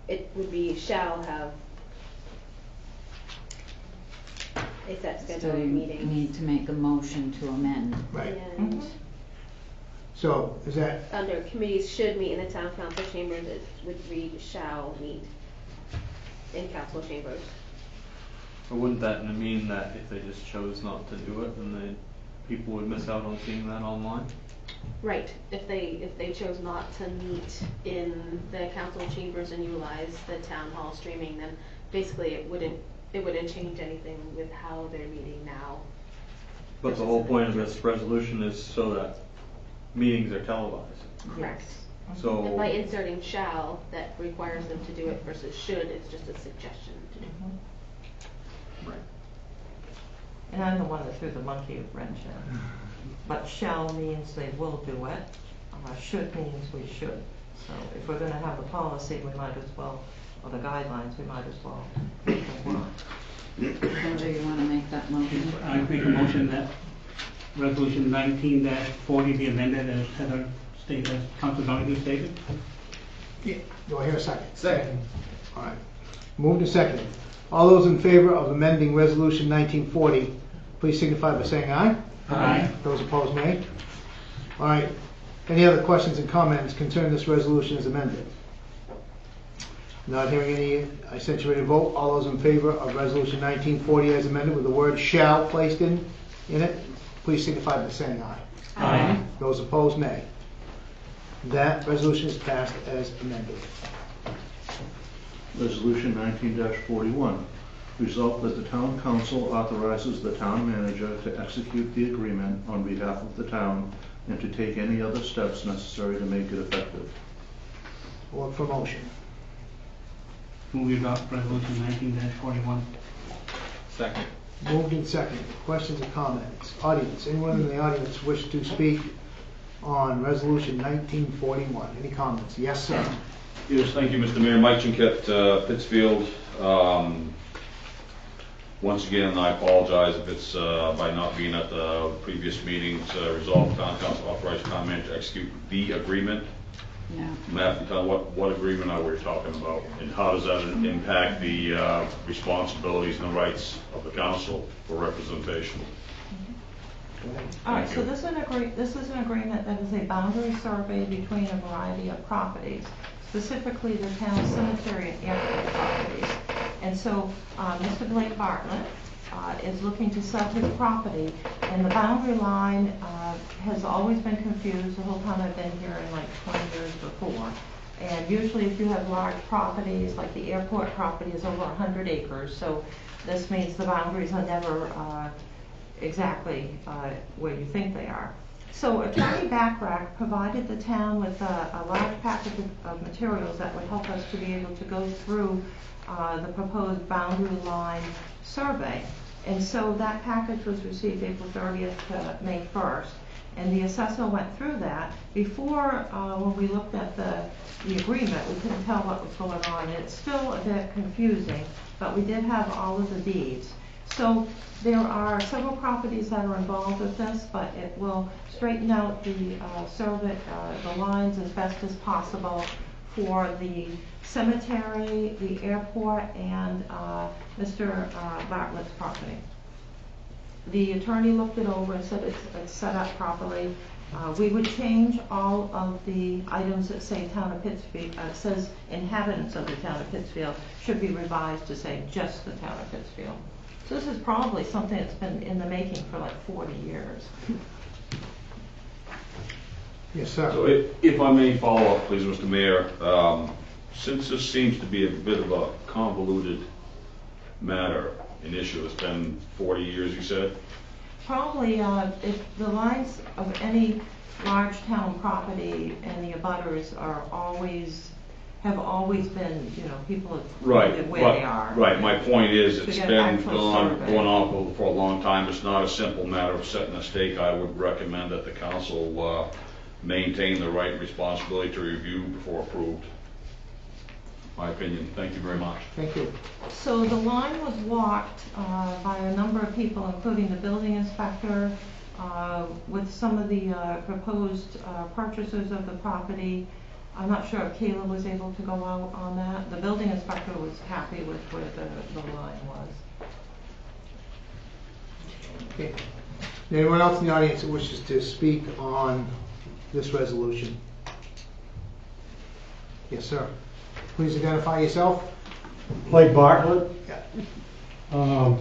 it would be shall have a set schedule So of you meetings. need to make a motion to amend. Right. And So is that under committees should meet in the town council chambers, it would read shall meet in council chambers. Or wouldn't that mean that if they just chose not to do it, then people would miss out on seeing that online? Right. If they chose not to meet in the council chambers and utilize the town hall streaming, then basically it wouldn't change anything with how they're meeting now. But the whole point of this resolution is so that meetings are televised. Correct. So And by inserting shall, that requires them to do it versus should, it's just a suggestion to do. right? And I'm the one that threw the monkey wrench in. But shall means they will do it. Should means we should. So if we're going to have the policy, we might as well, or the guidelines, we might as well make them work. How do you want to make that motion? I make a motion that resolution 19-40 be amended as Heather stated, as Council Donahue stated. Yeah. Do I hear a second? Second. All right. Moved and seconded. All those in favor of amending resolution 1940, please signify by saying aye. Aye. Those opposed, nay. All right. Any other questions and comments concerning this resolution as amended? Not hearing any, I sent you ready to vote. All those in favor of resolution 1940 as amended with the word shall placed in it, please signify by saying aye. Aye. Those opposed, nay. That resolution is passed as amended. Resolution 19-41. Resolved that the town council authorizes the town manager to execute the agreement on behalf of the town and to take any other steps necessary to make it effective. Look for motion. Move we adopt resolution 19-41. second. Moved and seconded. Questions or comments? Audience, anyone in the audience wish to speak on resolution 1941? Any comments? Yes, sir. Yes, thank you, Mr. Mayor. Mike Jinkett, Pittsfield. Once again, I apologize if it's by not being at the previous meetings. Resolved, town council authorized town manager to execute the agreement. Yeah. Matthew, tell what agreement are we talking about, and how does that impact the responsibilities and the rights of the council for representation? All right, so this is an agreement that is a boundary survey between a variety of properties, specifically the town cemetery and airport properties. And so, Mr. Blake Bartlett is looking to sell his property, and the boundary line has always been confused the whole time I've been here, in like 20 years before. And usually if you have large properties, like the airport property is over 100 acres, so this means the boundaries are never exactly where you think they are. So Attorney Bachrach provided the town with a large package of materials that would help us to be able to go through the proposed boundary line survey. And so that package was received April 30th to May 1st. And the assessor went through that. Before, when we looked at the agreement, we couldn't tell what was going on. It's still a bit confusing, but we did have all of the deeds. So there are several properties that are involved with this, but it will straighten out the survey, the lines as best as possible for the cemetery, the airport, and Mr. Bartlett's property. The attorney looked it over and said it's set up properly. We would change all of the items that say Town of Pittsfield, says inhabitants of the Town of Pittsfield, should be revised to say just the Town of Pittsfield. So this is probably something that's been in the making for like 40 years. Yes, sir. So if I may follow up, please, Mr. Mayor, since this seems to be a bit of a convoluted matter, an issue, it's been 40 years, you said? Probably, if the lines of any large town property and the abutters are have always been, people have Right, where they are. Right, my point is, To it's get been actual survey. going on for a long time. It's not a simple matter of setting a stake. I would recommend that the council maintain the right and responsibility to review before approved. My opinion. Thank you very much. Thank you. So the line was walked by a number of people, including the building inspector, with some of the proposed purchasers of the property. I'm not sure if Kayla was able to go out on that. The building inspector was happy with where the line was. Okay. Anyone else in the audience that wishes to speak on this resolution? Yes, sir. Please identify yourself. Blake Bartlett. Yeah.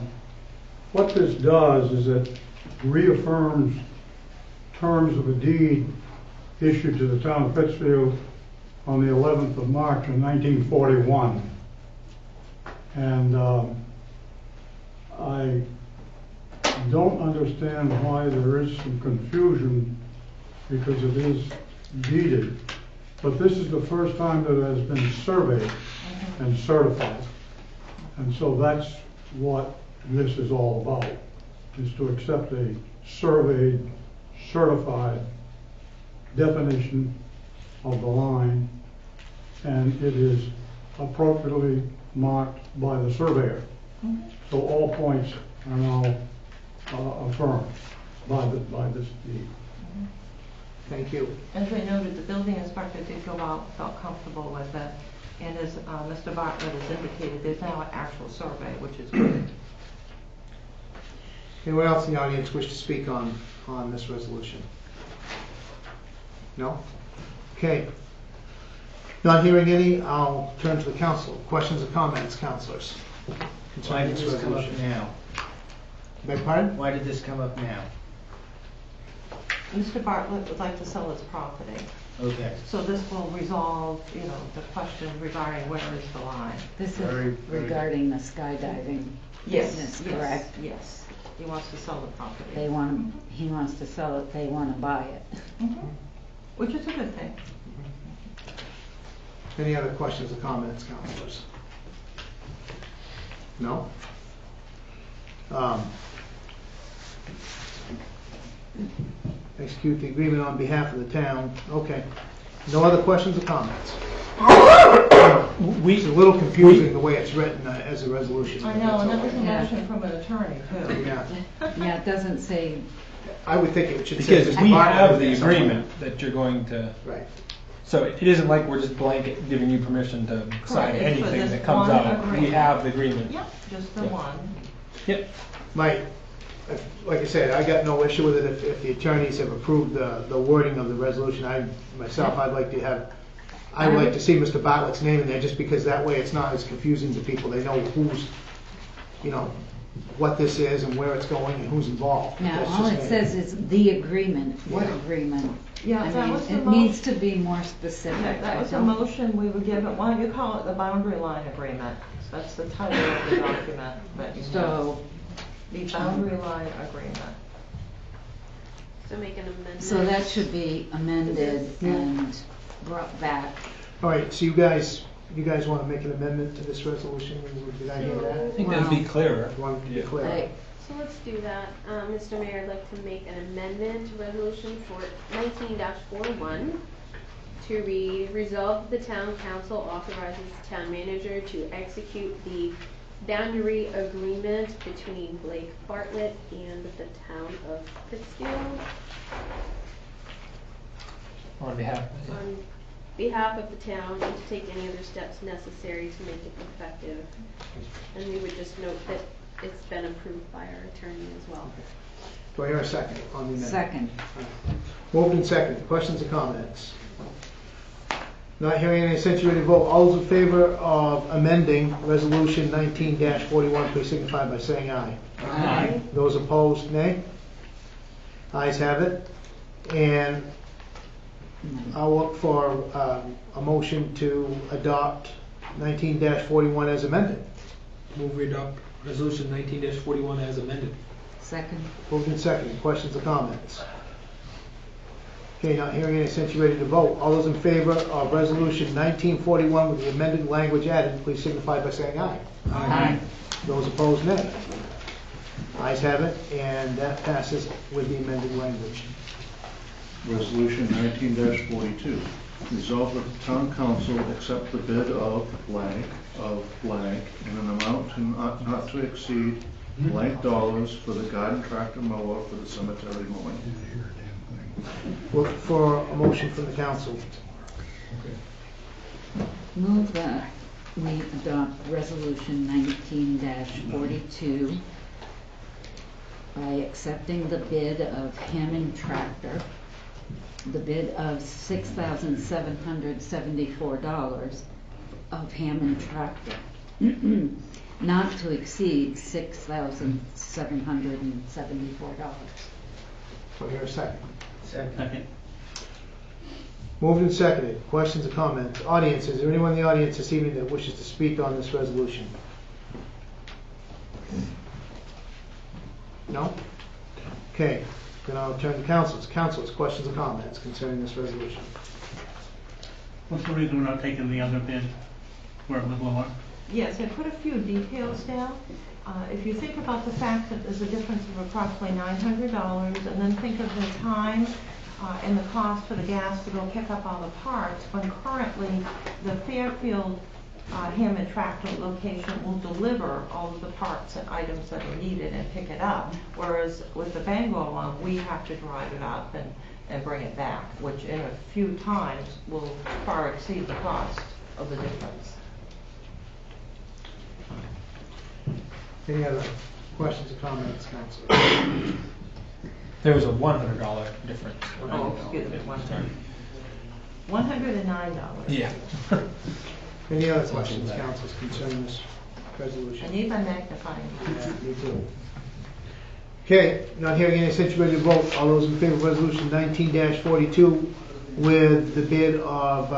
What this does is it reaffirms terms of a deed issued to the town of Pittsfield on the 11th of March in 1941. And I don't understand why there is some confusion, because it is deeded. But this is the first time that it has been surveyed and certified. And so that's what this is all about, is to accept a surveyed, certified definition of the line, and it is appropriately marked by the surveyor. So all points are now affirmed by this deed. Thank you. As I noted, the building inspector did go out, felt comfortable with it, and as Mr. Bartlett has indicated, there's now an actual survey, which is good. Anyone else in the audience wish to speak on this resolution? No? Okay. Not hearing any, I'll turn to the council. Questions or comments, councilors? Why did this come up now? Beg pardon? Why did this come up now? Mr. Bartlett would like to sell his property. Okay. So this will resolve, the question regarding where is the line. This is regarding the skydiving business, correct? Yes. He wants to sell the property. He wants to sell it, they want to buy it. Which is a good thing. Any other questions or comments, councilors? No? Execute the agreement on behalf of the town. Okay. No other questions or comments? It's a little confusing the way it's written as a resolution. I know, and that was a motion from an attorney, too. Yeah. Yeah, it doesn't say. I would think it should say. Because we have the agreement that you're going to. Right. So it isn't like we're just blanket giving you permission to sign Correct. It's for anything this that comes one out. We agreement. have the agreement. Yep, just the one. Yep. My like I said, I got no issue with it if the attorneys have approved the wording of the resolution. I'd like to see Mr. Bartlett's name in there, just because that way it's not as confusing to people. They know who's, what this is and where it's going and who's involved. Now, That's all just it me. says is the agreement. What Yeah. agreement? Yeah, I that mean, was the it mo- needs to be more specific. Yeah, that I was a don't- motion we would give it. Why don't you call it the boundary line agreement? That's the title of the document. But you So, the boundary line agreement. So make an amendment. So that should be amended and brought back. All right, so you guys want to make an amendment to this resolution? Did I hear that? I think that'd be clearer. You want it to be clear? Right. So let's do that. Mr. Mayor, I'd like to make an amendment to resolution for 19-41 to read, resolve that the town council authorizes the town manager to execute the boundary agreement between Blake Bartlett and the town of Pittsfield On behalf. on behalf of the town and to take any other steps necessary to make it effective. And we would just note that it's been approved by our attorney as well. Do I hear a second on the amendment? Second. Moved and seconded. Questions or comments? Not hearing any, since you ready to vote, all those in favor of amending Resolution 19-41, please signify by saying aye. Aye. Those opposed, nay. Ayes have it. And I'll look for a motion to adopt 19-41 as amended. Move we adopt resolution 19-41 as amended. Second. Moved and seconded. Questions or comments? Okay, not hearing any, since you're ready to vote, all those in favor of Resolution 1941 with the amended language added, please signify by saying aye. Aye. Those opposed, nay. Ayes have it, and that passes with the amended language. Resolution 19-42. Resolved that the town council accept the bid of blank in an amount not to exceed blank dollars for the garden tractor mower for the cemetery mowing. Look for a motion from the council. Move that we adopt resolution 19-42 by accepting the bid of Hammond Tractor, the bid of $6,774 of Hammond Tractor, not to exceed $6,774. Do I hear a second? Second. Moved and seconded. Questions or comments? Audience, is there anyone in the audience this evening that wishes to speak on this resolution? No? Okay, then I'll turn to councils. Councils, questions or comments concerning this resolution? What's the reason we're not taking the other bid where it was lower? Yes, I put a few details down. If you think about the fact that there's a difference of approximately $900, and then think of the time and the cost for the gas to go pick up all the parts, when currently the Fairfield Hammond Tractor location will deliver all of the parts and items that are needed and pick it up, whereas with the Bangor one, we have to drive it up and bring it back, which in a few times will far exceed the cost of the difference. Any other questions or comments, council? There was a $100 difference. Oh, excuse me, $109. Yeah. Any other questions, councils, concerning this resolution? I need my magnifying glass. Me too. Okay, not hearing any, since you're ready to vote, all those in favor of resolution 19-42 with the bid of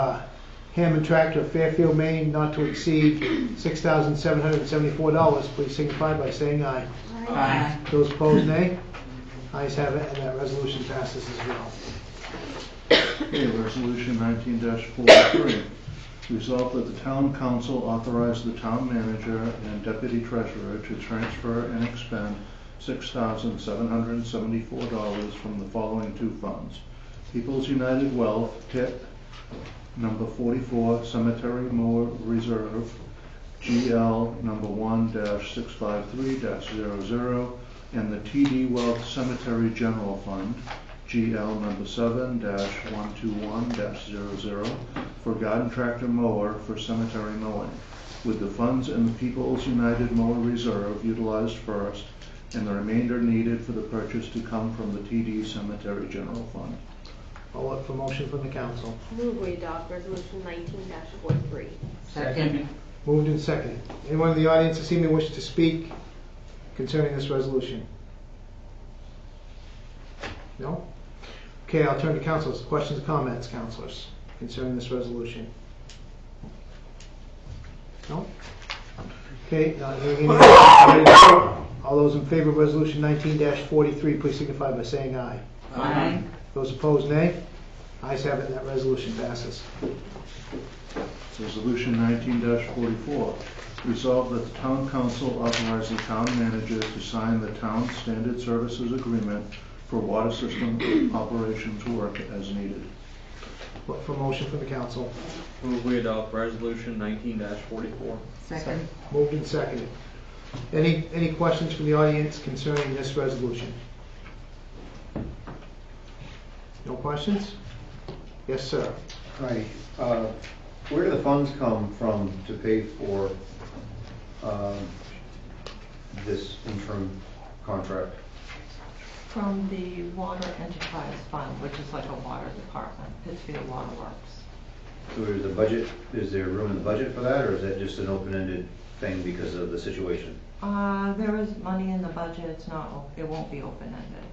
Hammond Tractor, Fairfield, Maine, not to exceed $6,774, please signify by saying aye. Aye. Those opposed, nay. Ayes have it, and that resolution passes as well. Okay, resolution 19-43. Resolved that the town council authorize the town manager and deputy treasurer to transfer and expend $6,774 from the following two funds. People's United Wealth, TIP, number 44, Cemetery Mower Reserve, GL number 1-653-00, and the TD Wealth Cemetery General Fund, GL number 7-121-00, for garden tractor mower for cemetery mowing, with the funds in the People's United Mower Reserve utilized first, and the remainder needed for the purchase to come from the TD Cemetery General Fund. I'll look for motion from the council. Move we adopt resolution 19-43. Second. Moved and seconded. Anyone in the audience this evening wish to speak concerning this resolution? No? Okay, I'll turn to councilors. Questions, comments, councilors, concerning this resolution? No? Okay, not hearing any. Ready to vote? All those in favor of resolution 19-43, please signify by saying aye. Aye. Those opposed, nay. Ayes have it, and that resolution passes. Resolution 19-44. Resolved that the town council authorize the town manager to sign the town standard services agreement for water system operations work as needed. Look for motion from the council. Move we adopt resolution 19-44. Second. Moved and seconded. Any questions from the audience concerning this resolution? No questions? Yes, sir. Hi. Where do the funds come from to pay for this interim contract? From the Water Enterprise Fund, which is like a water department, Pittsfield Water Works. So is there room in the budget for that, or is that just an open-ended thing because of the situation? There is money in the budget. It won't be open-ended.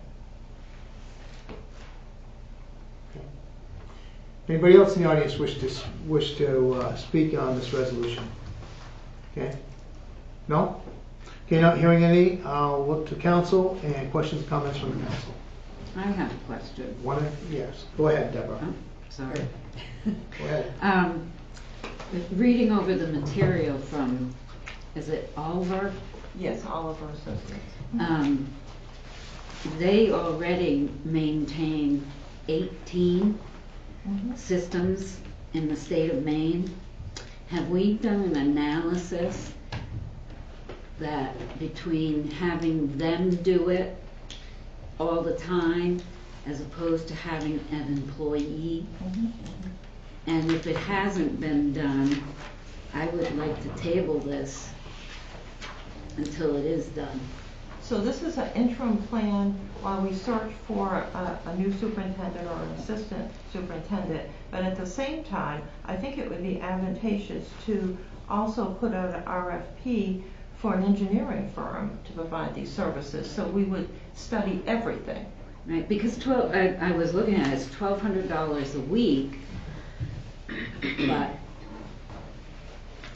Anybody else in the audience wish to speak on this resolution? Okay. No? Okay, not hearing any, I'll look to council and questions, comments from the council. I have a question. Yes. Go ahead, Deborah. Oh, sorry. Go ahead. Reading over the material from, is it Oliver? Yes, Oliver Associates. They already maintain 18 systems in the state of Maine. Have we done an analysis that between having them do it all the time as opposed to having an employee? And if it hasn't been done, I would like to table this until it is done. So this is an interim plan while we search for a new superintendent or an assistant superintendent. But at the same time, I think it would be advantageous to also put out an RFP for an engineering firm to provide these services. So we would study everything. Right, because I was looking at it, it's $1,200 a week, but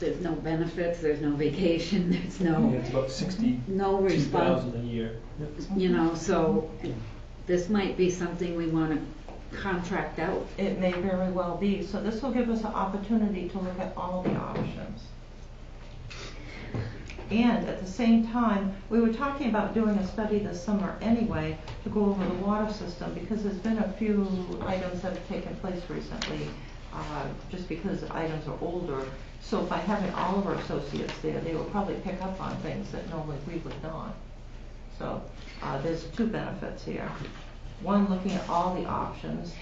there's no benefits, there's no vacation, there's no... It's about $62,000 a year. You know, so this might be something we want to contract out. It may very well be. So this will give us an opportunity to look at all the options. And at the same time, we were talking about doing a study this summer anyway to go over the water system, because there's been a few items that have taken place recently, just because the items are older. So by having Oliver Associates there, they will probably pick up on things that normally we would not. So there's two benefits here. One, looking at all the options,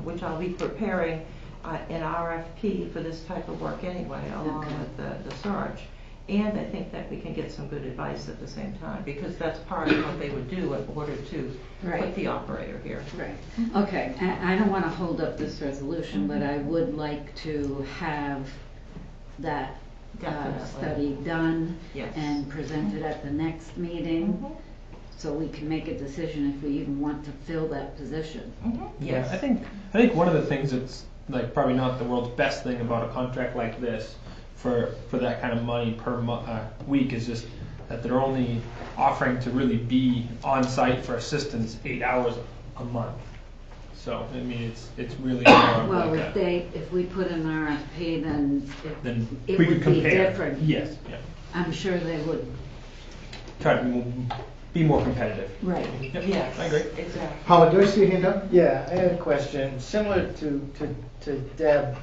which I'll be preparing an RFP for this type of work anyway, along with the search. And I think that we can get some good advice at the same time, because that's part of what they would do in order to put the operator here. Right. Okay, I don't want to hold up this resolution, but I would like to have that study done and presented at the next meeting, so we can make a decision if we even want to fill that position. Yeah, I think one of the things that's like probably not the world's best thing about a contract like this for that kind of money per week is just that they're only offering to really be on site for assistance 8 hours a month. So I mean, it's really well, if we put an RFP, then it we would could be compare. different. Yes, yeah. I'm sure they would Try to be more competitive. Right. Yep. Yes, I agree. exactly. Howard, do I see your hand up? Yeah, I had a question similar to Deb.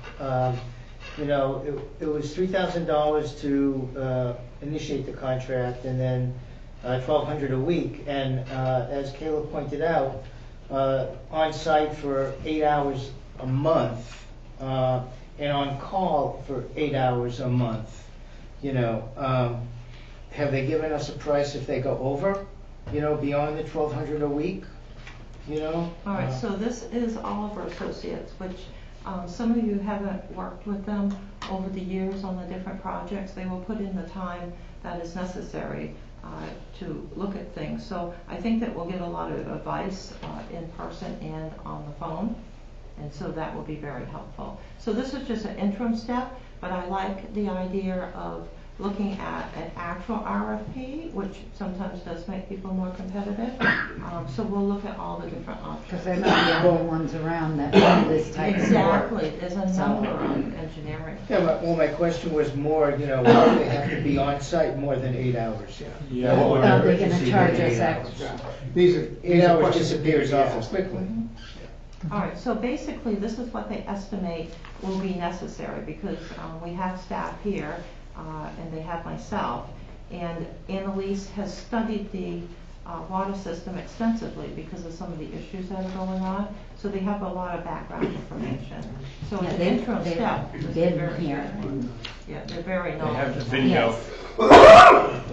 You know, it was $3,000 to initiate the contract, and then $1,200 a week. And as Caleb pointed out, on site for 8 hours a month, and on call for 8 hours a month. You know, have they given us a price if they go over? beyond the 1,200 a week, All right, so this is Oliver Associates, which some of you haven't worked with them over the years on the different projects. They will put in the time that is necessary to look at things. So I think that we'll get a lot of advice in person and on the phone, and so that will be very helpful. So this is just an interim step, but I like the idea of looking at an actual RFP, which sometimes does make people more competitive. So we'll look at all the different options. Because there might be other ones around that do this type of work. Exactly, there's a number of engineering. Yeah, my question was more, will they have to be on site more than 8 hours? Yeah. Are they gonna charge us extra? These are 8 hours questions that disappears people awful ask. quickly. All right, so basically, this is what they estimate will be necessary, because we have staff here, and they have myself, and Annalise has studied the water system extensively because of some of the issues that are going on, so they have a lot of background information. So Yeah, it's an they've interim step. This is been very here. good. Yeah, they're very They knowledgeable. have the video.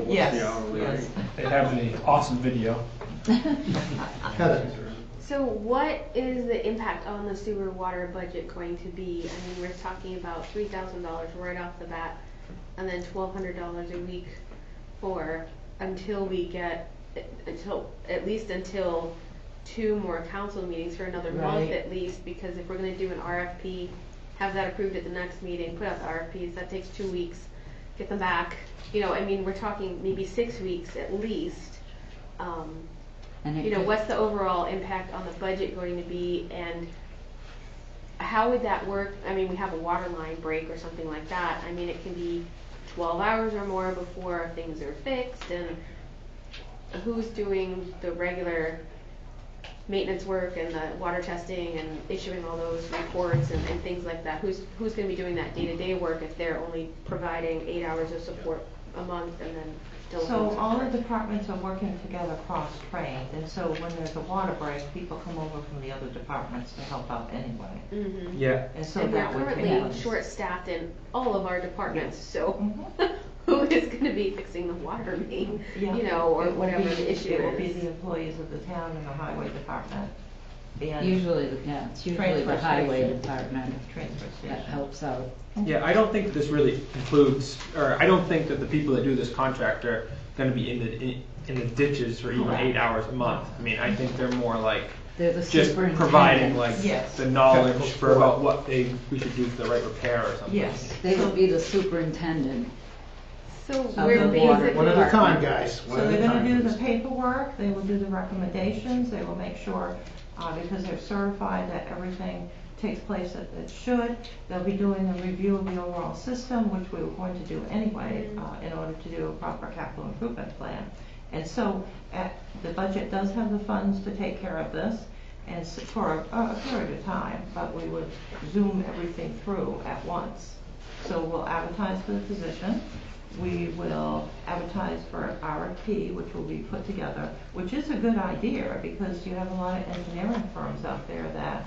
Yes, They have the awesome video. Heather. So what is the impact on the sewer water budget going to be? I mean, we're talking about $3,000 right off the bat, and then $1,200 a week for until we get, at least until 2 more council meetings for another month Right. at least, because if we're gonna do an RFP, have that approved at the next meeting, put out the RFPs, that takes 2 weeks, get them back. I mean, we're talking maybe 6 weeks at least. And it could- What's the overall impact on the budget going to be, and how would that work? I mean, we have a water line break or something like that. I mean, it can be 12 hours or more before things are fixed, and who's doing the regular maintenance work and the water testing and issuing all those reports and things like that? Who's going to be doing that day-to-day work if they're only providing 8 hours of support a month and then still? So all the departments are working together cross-trained, and so when there's a water break, people come over from the other departments to help out anyway. Mm-hmm. Yeah. And so And we're that would take currently place. short-staffed in all of our departments, so Mhm. who is going to be fixing the water main, Yeah. or It will whatever be- the issue It will be is? the employees of the town and the highway department. And Usually it's usually the Transfer highway station. department transfer that station. helps out. Yeah, I don't think this really includes, or I don't think that the people that do this contract are going to be in the ditches for even Correct. 8 hours a month. I mean, I think they're more like They're the just providing like Yes. the knowledge Technical for support. about what we should do for the right repair or something. Yes. They would be the superintendent. So Of we're the water. basically. One at a time, guys. One So at a they're gonna time, do the please. paperwork, they will do the recommendations, they will make sure, because they're certified that everything takes place that it should. They'll be doing a review of the overall system, which we were going to do anyway, in order to do a proper capital improvement plan. And so, the budget does have the funds to take care of this, and for a period of time, but we would zoom everything through at once. So we'll advertise for the position. We will advertise for an RFP, which will be put together, which is a good idea because you have a lot of engineering firms out there that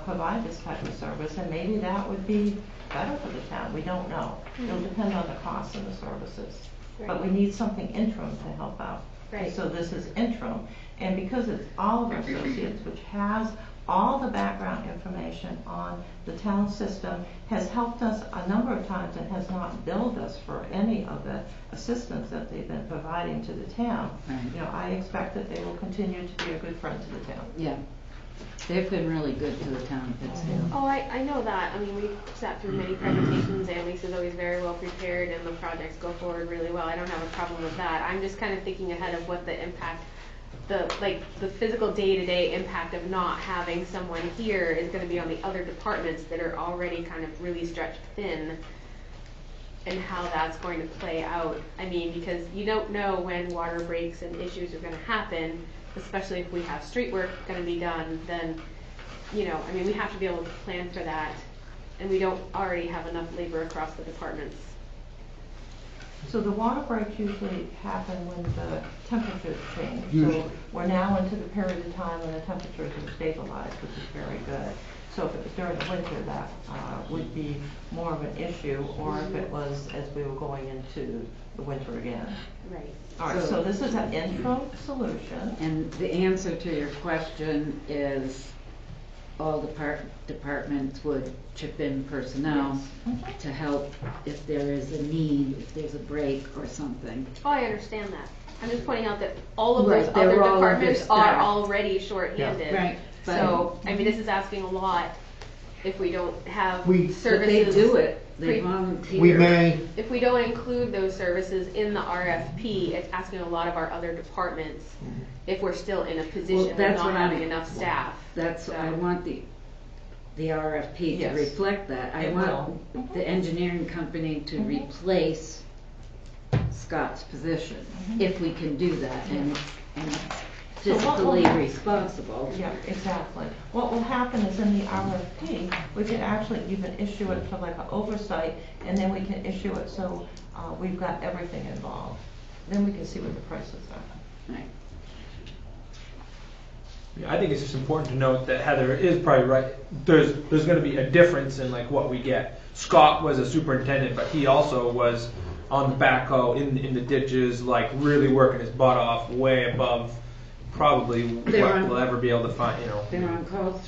provide this type of service, and maybe that would be better for the town. We don't know. It'll depend on the cost of the services. But we need something interim to help out. Right. So this is interim, and because it's Oliver Associates, which has all the background information on the town system, has helped us a number of times and has not billed us for any of the assistance that they've been providing to the town. Right. I expect that they will continue to be a good friend to the town. Yeah. They've been really good to the town of Pittsfield. Oh, I know that. I mean, we've sat through many presentations, and Lisa's always very well prepared, and the projects go forward really well. I don't have a problem with that. I'm just kind of thinking ahead of what the impact, the physical day-to-day impact of not having someone here is going to be on the other departments that are already kind of really stretched thin, and how that's going to play out. I mean, because you don't know when water breaks and issues are going to happen, especially if we have street work going to be done, then, I mean, we have to be able to plan for that, and we don't already have enough labor across the departments. So the water breaks usually happen when the temperatures change. Usually. So we're now into the period of time when the temperatures have stabilized, which is very good. So if it was during the winter, that would be more of an issue, or if it was as we were going into the winter again. Right. All right, so this is an interim solution. And the answer to your question is all departments would chip in personnel to help if there is a need, if there's a break or something. Oh, I understand that. I'm just pointing out that all of those Right, other they're all departments are understaffed. already short-handed. Right, but- So, I mean, this is asking a lot if we don't have We- services. But they do it, they pre- volunteer. We may, If we don't include those services in the RFP, it's asking a lot of our other departments if we're still in a position of that's not what having I'm- enough staff. That's, I want the RFP to Yes. reflect that. I It want the engineering company to replace Scott's position, if we can do that, and So what fiscally will- responsible. Yeah, exactly. What will happen is in the RFP, we can actually even issue it for like an oversight, and then we can issue it so we've got everything involved. Then we can see what the prices are. Right. I think it's just important to note that Heather is probably right. There's going to be a difference in like what we get. Scott was a superintendent, but he also was on the backhoe in the ditches, like really working his butt off, way above probably They're what on- we'll ever be able to find. They're on call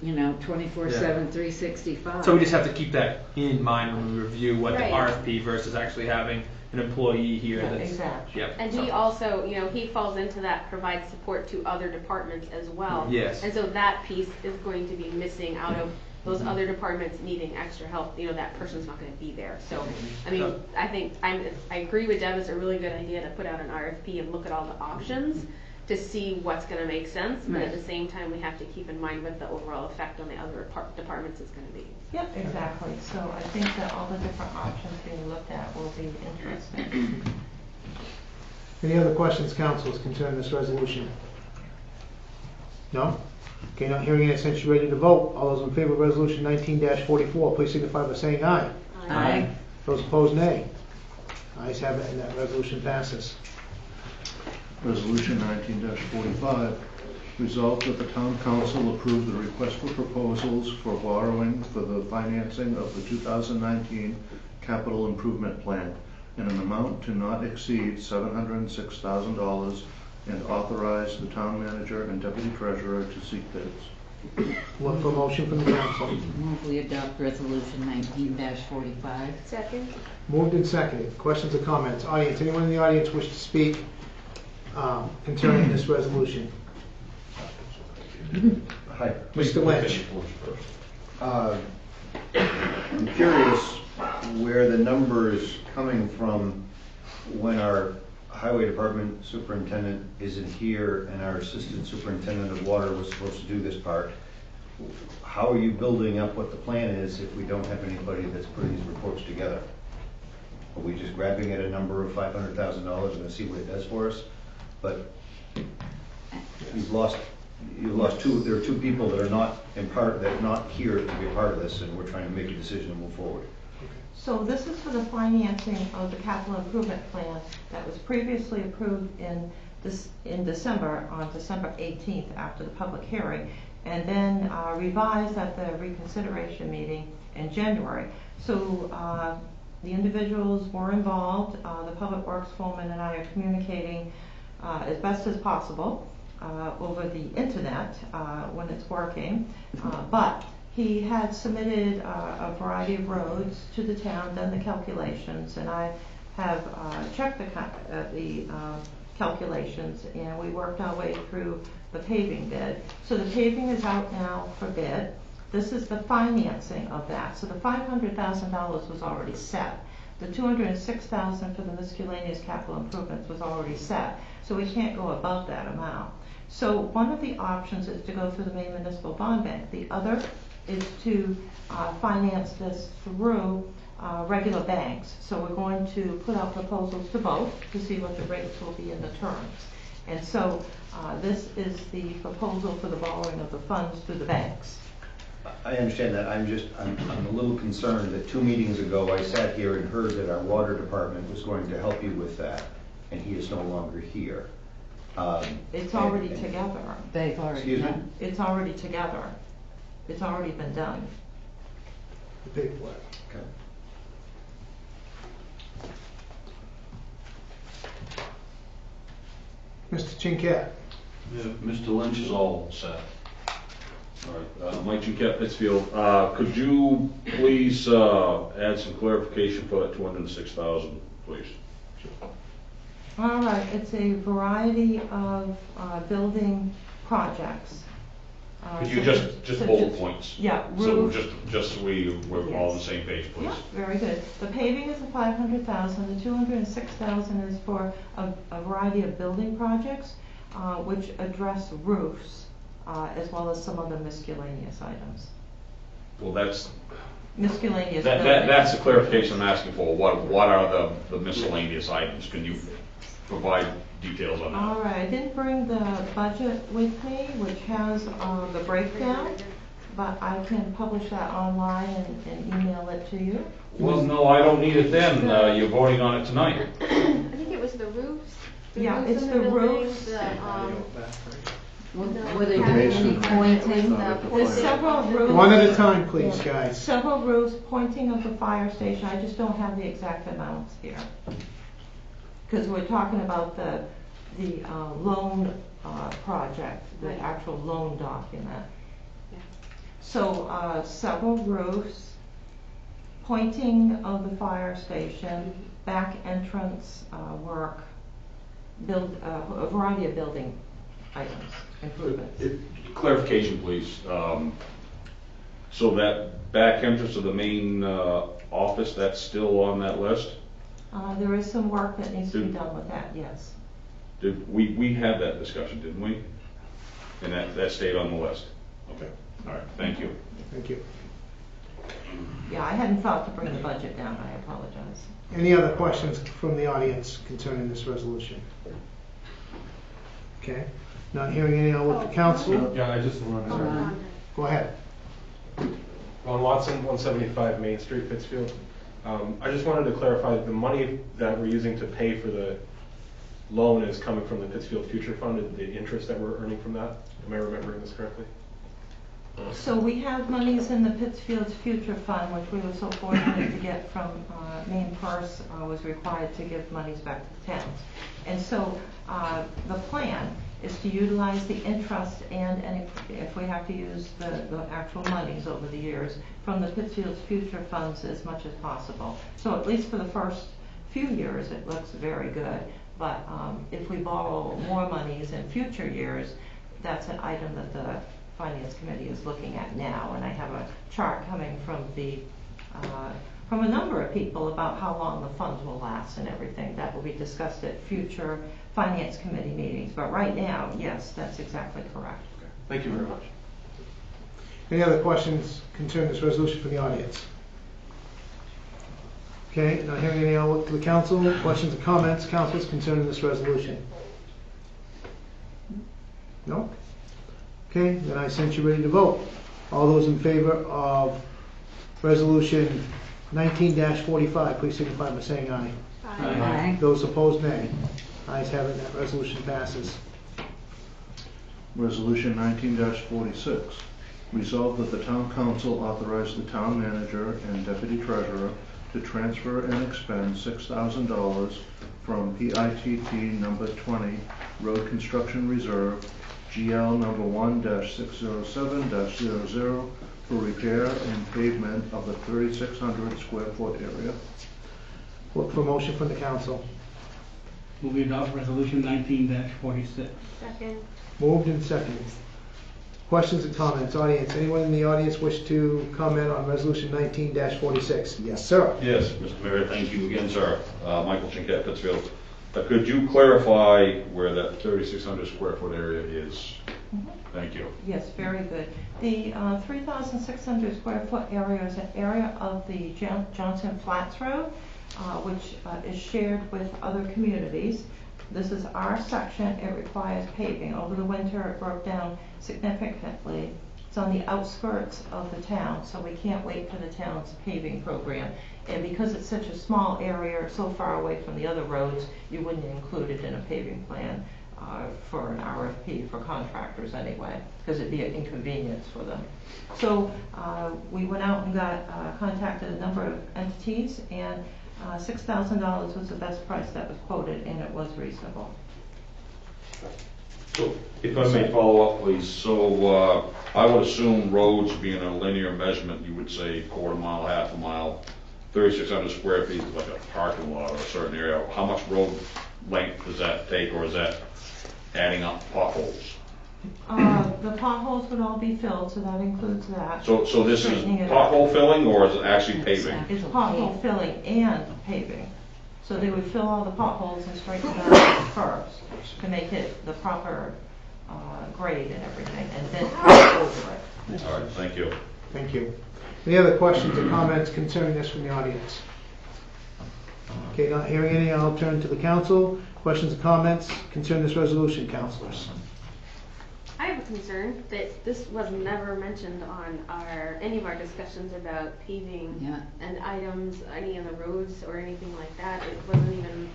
24/7, 365. So we just have to keep that in mind when we review what Right. the RFP versus actually having an employee here. Yeah, That's, exactly. Yep. And he also, he falls into that, provides support to other departments as well. Yes. And so that piece is going to be missing out of those other departments needing extra help. That person's not going to be there. So, I mean, I think I agree with Deb. It's a really good idea to put out an RFP and look at all the options to see what's going to make sense. But at the same time, we have to keep in mind what the overall effect on the other departments is going to be. Yep, exactly. So I think that all the different options being looked at will be interesting. any other questions, councils, concerning this resolution? No? Okay, not hearing any, since you're ready to vote, all those in favor of resolution 19-44, please signify by saying aye. Aye. Those opposed, nay. Ayes have it, and that resolution passes. Resolution 19-45, resolved that the town council approve the request for proposals for borrowing for the financing of the 2019 capital improvement plan in an amount to not exceed $706,000 and authorize the town manager and deputy treasurer to seek bids. Look for a motion from the council. Move we adopt resolution 19-45. Second. Moved and seconded. Questions or comments? Audience, anyone in the audience wish to speak concerning this resolution? Hi. Mr. Lynch. I'm curious where the number is coming from when our highway department superintendent isn't here and our assistant superintendent of water was supposed to do this part. How are you building up what the plan is if we don't have anybody that's putting these reports together? Are we just grabbing at a number of $500,000 and see what it does for us? But you've lost two. There are two people that are not here to be a part of this, and we're trying to make a decision to move forward. So this is for the financing of the capital improvement plan that was previously approved in December, on December 18th after the public hearing, and then revised at the reconsideration meeting in January. So the individuals were involved. The Public Works foreman and I are communicating as best as possible over the internet when it's working, but he had submitted a variety of roads to the town, done the calculations, and I have checked the calculations, and we worked our way through the paving bid. So the paving is out now for bid. This is the financing of that. So the $500,000 was already set. The $206,000 for the miscellaneous capital improvements was already set. So we can't go above that amount. So one of the options is to go through the Maine Municipal Bond Bank. The other is to finance this through regular banks. So we're going to put out proposals to both to see what the rates will be in the terms. And so this is the proposal for the borrowing of the funds through the banks. I understand that. I'm a little concerned that 2 meetings ago I sat here and heard that our water department was going to help you with that, and he is no longer here. It's already together. They've already Excuse me? done. It's already together. It's already been done. The paperwork. Okay. Mr. Chinkat. Yeah, Mr. Lynch is all set. All right, Mike Chinkat, Pittsfield, could you please add some clarification for that 206,000, please? All right, it's a variety of building projects. Could you just such bullet as- points? Yeah, So roof. just so we're all on the same page, please. Yeah, very good. The paving is the 500,000, the 206,000 is for a variety of building projects, which address roofs, as well as some other miscellaneous items. Well, that's Miscellaneous that's buildings. the clarification I'm asking for. What are the miscellaneous items? Can you provide details on that? All right, I didn't bring the budget with me, which has the breakdown, but I can publish that online and email it to you. Well, no, I don't need it then. You're voting on it tonight. I think it was the roofs. Yeah, roofs it's in the buildings, roofs. Were they doing any pointing? There's several roofs. One at a time, please, guys. Several roofs, pointing of the fire station, I just don't have the exact amounts here. Because we're talking about the loan project, the actual loan document. So several roofs, pointing of the fire station, back entrance work, a variety of building items, improvements. Clarification, please. So that back entrance of the main office, that's still on that list? There is some work that needs to be done with that, yes. We had that discussion, didn't we? And that stayed on the list? Okay, all right, thank you. Thank you. Yeah, I hadn't thought to bring the budget down, I apologize. Any other questions from the audience concerning this resolution? Okay, not hearing any with the council. Yeah, I just want Go ahead. Ron Watson, 175 Main Street, Pittsfield. I just wanted to clarify, the money that we're using to pay for the loan is coming from the Pittsfield Future Fund, the interest that we're earning from that? Am I remembering this correctly? So we have monies in the Pittsfield's Future Fund, which we were so fortunate to get from Maine Purse, was required to give monies back to the towns. And so the plan is to utilize the interest and if we have to use the actual monies over the years from the Pittsfield's Future Funds as much as possible. So at least for the first few years, it looks very good. But if we borrow more monies in future years, that's an item that the Finance Committee is looking at now, and I have a chart coming from from a number of people about how long the funds will last and everything. That will be discussed at future Finance Committee meetings. But right now, yes, that's exactly correct. Okay. Thank you very much. Any other questions concerning this resolution from the audience? Okay, not hearing any to the council. Questions or comments, councilors, concerning this resolution? No? Okay, then I sent you ready to vote. All those in favor of resolution 19-45, please signify by saying aye. Aye. Those opposed, nay. Ayes have it, that resolution passes. Resolution 19-46. Resolved that the town council authorize the town manager and deputy treasurer to transfer and expend $6,000 from PITT number 20 Road Construction Reserve GL number 1-607-00 for repair and pavement of the 3,600 square foot area. Look for motion from the council. Move we adopt resolution 19-46. Second. Moved and seconded. Questions and comments, audience? Anyone in the audience wish to comment on resolution 19-46? Yes, sir. Yes, Mr. Mayor, thank you again, sir. Michael Chinkat, Pittsfield. Could you clarify where that 3,600 square foot area is? Thank you. Yes, very good. The 3,600 square foot area is an area of the Johnson Flats Road, which is shared with other communities. This is our section. It requires paving. Over the winter, it broke down significantly. It's on the outskirts of the town, so we can't wait for the town's paving program. And because it's such a small area, so far away from the other roads, you wouldn't include it in a paving plan for an RFP for contractors anyway, because it'd be an inconvenience for them. So we went out and contacted a number of entities, and $6,000 was the best price that was quoted, and it was reasonable. So, if I may follow up, please. So, I would assume roads being a linear measurement, you would say quarter mile, half a mile, 3,600 square feet is like a parking lot or a certain area. How much road length does that take, or is that adding up potholes? The potholes would all be filled, so that includes that. So this is Straightening it up. pothole filling, or is it actually paving? It's pothole filling and paving. So they would fill all the potholes and straighten it out first to make it the proper grade and everything, and then pave over it. All right, thank you. Thank you. Any other questions or comments concerning this from the audience? Okay, not hearing any, I'll turn to the council. Questions or comments concerning this resolution, councilors? I have a concern that this was never mentioned on any of our discussions about paving and items, any of the roads or anything like that. It wasn't even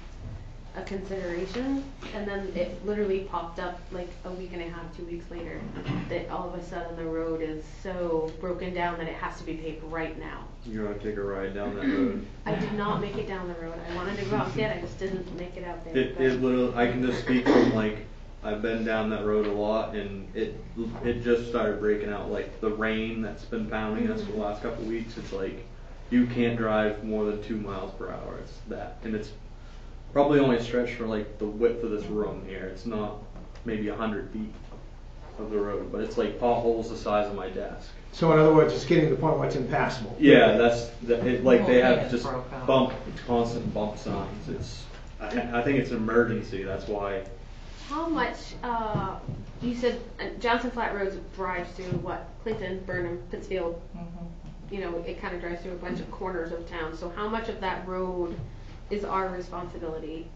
a consideration, and then it literally popped up like a week and a half, 2 weeks later, that all of a sudden the road is so broken down that it has to be paved right now. You want to take a ride down that road? I did not make it down the road. I wanted to go out and get it, I just didn't make it out there. It literally, I can just speak from like, I've been down that road a lot, and it just started breaking out. Like the rain that's been pounding us for the last couple of weeks, it's like you can't drive more than 2 miles per hour. It's that, and it's probably only a stretch for like the width of this room here. It's not maybe 100 feet of the road, but it's like potholes the size of my desk. So in other words, it's getting to the point where it's impassable. Yeah, like they have just constant bump signs. I think it's an emergency. That's why. How much, you said Johnson Flat Road drives through what? Clinton, Burnham, Pittsfield. You know, it kind of drives through a bunch of corners of town. So how much of that road is our responsibility?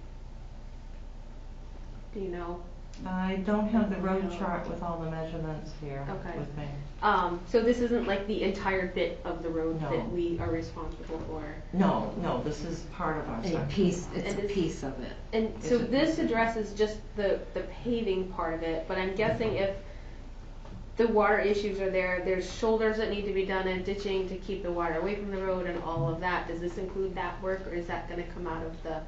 Do you know? I don't have the road chart with all the measurements here with me. So this isn't like the entire bit of the road No. that we are responsible for? No, this is part of our section. It's a piece of it. And so this addresses just the paving part of it, but I'm guessing if the water issues are there, there's shoulders that need to be done and ditching to keep the water away from the road and all of that. Does this include that work, or is that going to come out of the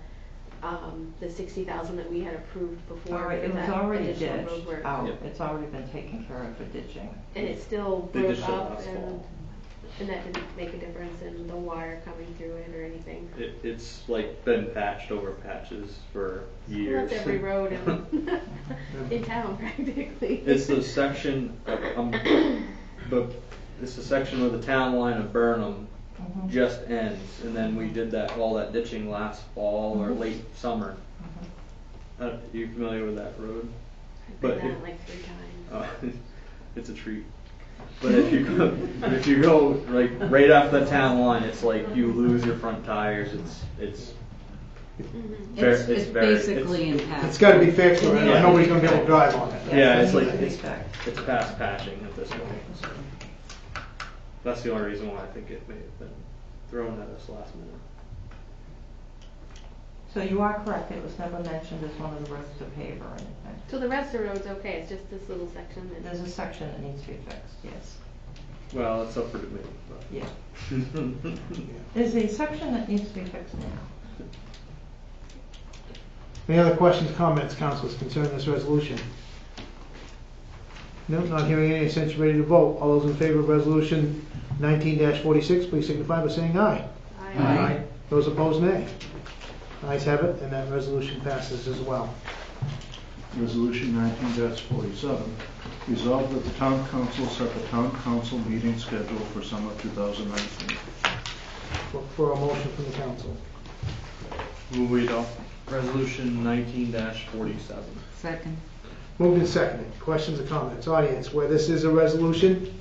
$60,000 that we had approved before? It was already ditched work? out. It's already been taken care of for ditching. And it still broke up, and that didn't make a difference in the water coming through it or anything? It's like been patched over patches for years. That's every road in town practically. It's the section, but it's the section where the town line of Burnham just ends, and then we did all that ditching last fall or late summer. Are you familiar with that road? I've been down it like 3 times. It's a treat. But if you go like right after the town line, it's like you lose your front tires. It's basically impassable. It's got to be fixed, or nobody's going to be able to drive on it. Yeah, it's like it's past patching at this point. So that's the only reason why I think it may have been thrown at us last minute. So you are correct, it was never mentioned as one of the roads to pave or anything. So the rest of the road's okay, it's just this little section that... There's a section that needs to be fixed, yes. Well, it's up for debate. But. Yeah. There's a section that needs to be fixed now. Any other questions, comments, councilors, concerning this resolution? No, not hearing any. Since you're ready to vote, all those in favor of resolution 19-46, please signify by saying aye. Aye. Those opposed, nay. Ayes have it, and that resolution passes as well. Resolution 19-47. Resolved that the town council set the town council meeting schedule for summer 2019. Look for a motion from the council. Move we adopt resolution 19-47. Second. Moved and seconded. Questions or comments? Audience, where this is a resolution,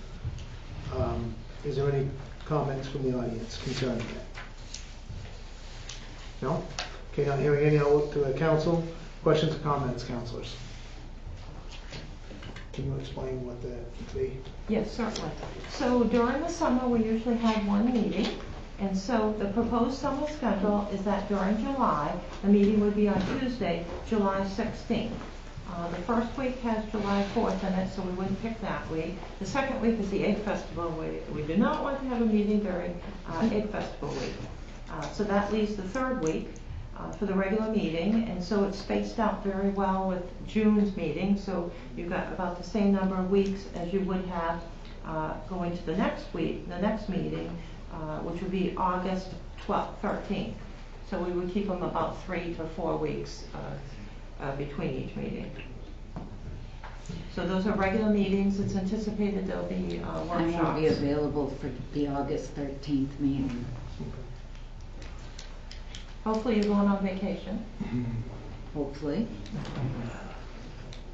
is there any comments from the audience concerning that? No? Okay, not hearing any, I'll look to the council. Questions or comments, councilors? Can you explain what that would be? Yes, certainly. So during the summer, we usually have one meeting. And so the proposed summer schedule is that during July, the meeting would be on Tuesday, July 16th. The first week has July 4th in it, so we wouldn't pick that week. The second week is the Egg Festival. We do not want to have a meeting during Egg Festival week. So that leaves the third week for the regular meeting, and so it's spaced out very well with June's meeting. So you've got about the same number of weeks as you would have going to the next week, the next meeting, which would be August 12th, 13th. So we would keep them about 3 to 4 weeks between each meeting. So those are regular meetings. It's anticipated there'll be workshops. I won't be available for the August 13th meeting. Hopefully you're going on vacation. Hopefully.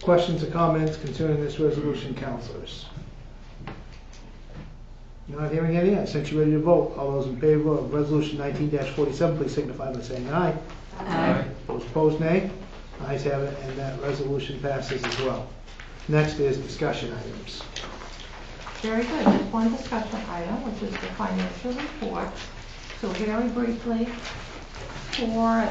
Questions or comments concerning this resolution, councilors? Not hearing any, I sent you ready to vote. All those in favor of resolution 19-47, please signify by saying aye. Aye. Those opposed, nay. Ayes have it, and that resolution passes as well. Next is discussion items. Very good. There's one discussion item, which is the financial report. So very briefly, for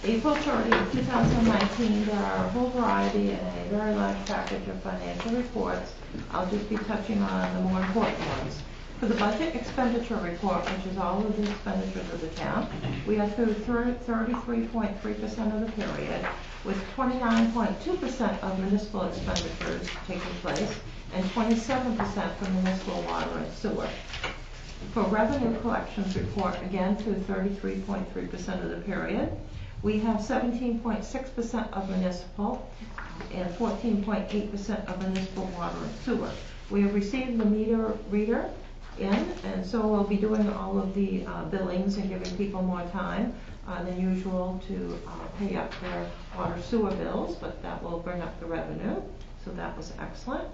April 30th, 2019, there are a whole variety and a very large package of financial reports. I'll just be touching on the more important ones. For the budget expenditure report, which is all of the expenditures of the town, we are through 33.3% of the period, with 29.2% of municipal expenditures taking place and 27% for municipal water and sewer. For revenue collections report, again through 33.3% of the period, we have 17.6% of municipal and 14.8% of municipal water and sewer. We have received the meter reader in, and so we'll be doing all of the billings and giving people more time than usual to pay up their water sewer bills, but that will bring up the revenue, so that was excellent.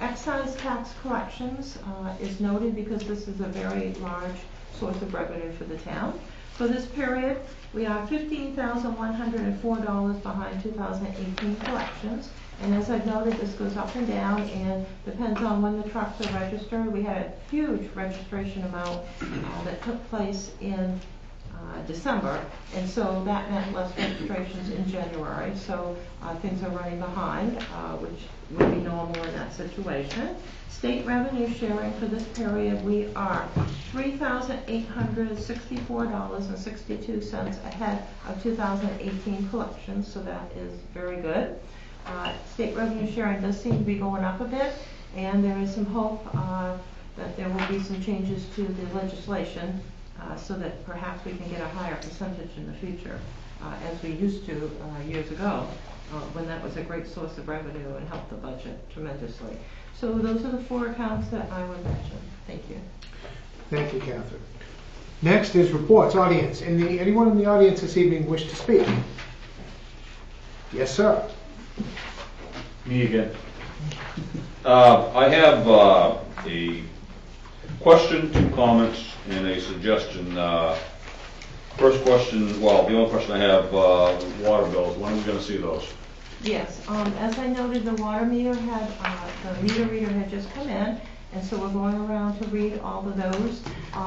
Excise tax collections is noted because this is a very large source of revenue for the town. For this period, we are $15,104 behind 2018 collections. And as I've noted, this goes up and down and depends on when the trucks are registered. We had a huge registration amount that took place in December, and so that meant less registrations in January. So things are running behind, which would be normal in that situation. State revenue sharing for this period, we are $3,864.62 ahead of 2018 collections, so that is very good. State revenue sharing does seem to be going up a bit, and there is some hope that there will be some changes to the legislation so that perhaps we can get a higher percentage in the future, as we used to years ago, when that was a great source of revenue and helped the budget tremendously. So those are the 4 accounts that I would mention. Thank you. Thank you, Catherine. Next is reports. Audience. Anyone in the audience this evening wish to speak? Yes, sir. Me again. I have a question, 2 comments, and a suggestion. First question, well, the only question I have, water bills. When are we going to see those? Yes, as I noted, the water meter the meter reader had just come in, and so we're going around to read all of those.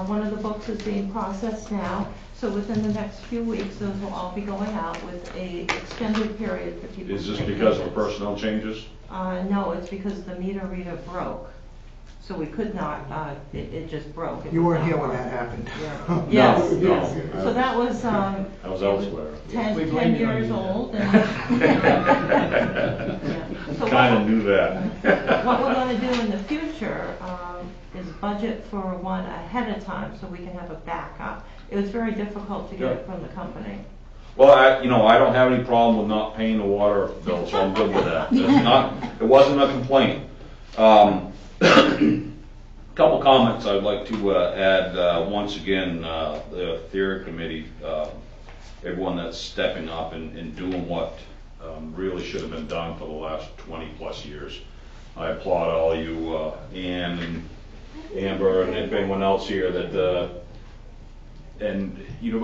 One of the books is being processed now, so within the next few weeks, those will all be going out with a extended period for people. Is this because of personnel changes? No, it's because the meter reader broke. So we could not, it just broke. You weren't here when that happened. Yeah. Yes, No. yes. So that was, I was elsewhere. 10 years old. And, so Kind of knew that. what we're going to do in the future is budget for one ahead of time so we can have a backup. It was very difficult to get it from the company. Well, I don't have any problem with not paying the water bill, so I'm good with that. It wasn't a complaint. Couple comments I'd like to add. Once again, the theory committee, everyone that's stepping up and doing what really should have been done for the last 20 plus years. I applaud all you, Ann and Amber and everyone else here that, and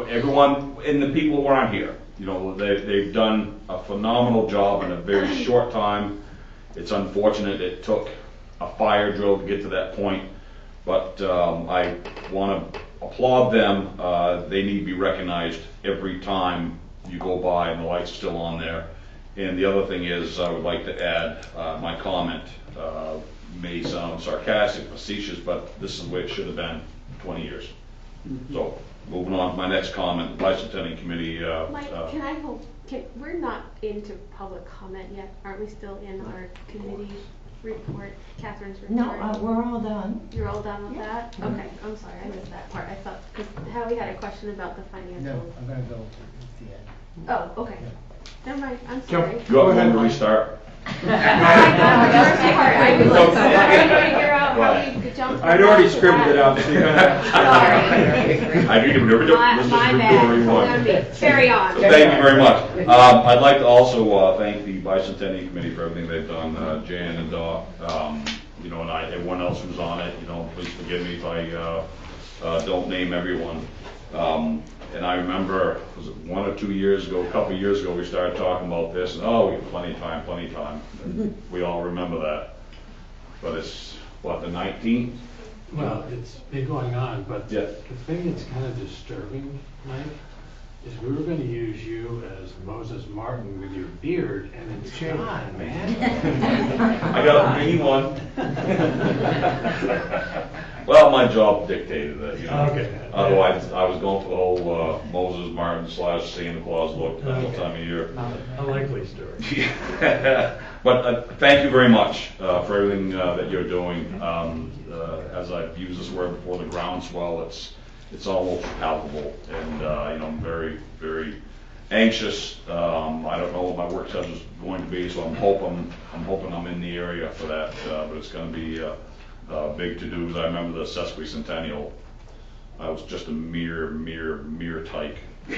everyone and the people around here, they've done a phenomenal job in a very short time. It's unfortunate it took a fire drill to get to that point, but I want to applaud them. They need to be recognized every time you go by and the lights are still on there. And the other thing is, I would like to add, my comment may sound sarcastic, facetious, but this is the way it should have been 20 years. So, moving on to my next comment, Bicentennial Committee. Mike, can I hold? We're not into public comment yet. Aren't we still in our committee report, Catherine's report? No, we're all done. You're all done with that? Okay, I'm sorry, I missed that part. I thought, because Howie had a question about the financials. No, I'm gonna go to the end. Oh, okay. Never mind, I'm sorry. You want one to restart? I'd already scribbled it out, so you're gonna have to. My bad. Carry on. Thank you very much. I'd like to also thank the Bicentennial Committee for everything they've done, Jan and Doc, you know, and everyone else who's on it. You know, please forgive me if I don't name everyone. And I remember, was it 1 or 2 years ago, a couple of years ago, we started talking about this, and we have plenty of time, plenty of time. And we all remember that. But it's, what, the 19th? Well, it's been going on, but yeah. The thing that's kind of disturbing, Mike, is we were going to use you as Moses Martin with your beard, and it's gone, man. I got a green one. Well, my job dictated that, you know. Okay. Otherwise, I was going for the whole Moses Martin / Santa Claus look that time of year. Not a likely story. But thank you very much for everything that you're doing. As I've used this word before, the groundswell, it's almost palpable, and you know, I'm very, very anxious. I don't know what my work schedule is going to be, so I'm hoping I'm in the area for that. But it's going to be big to do. I remember the Sesquicentennial. I was just a mere tyke. And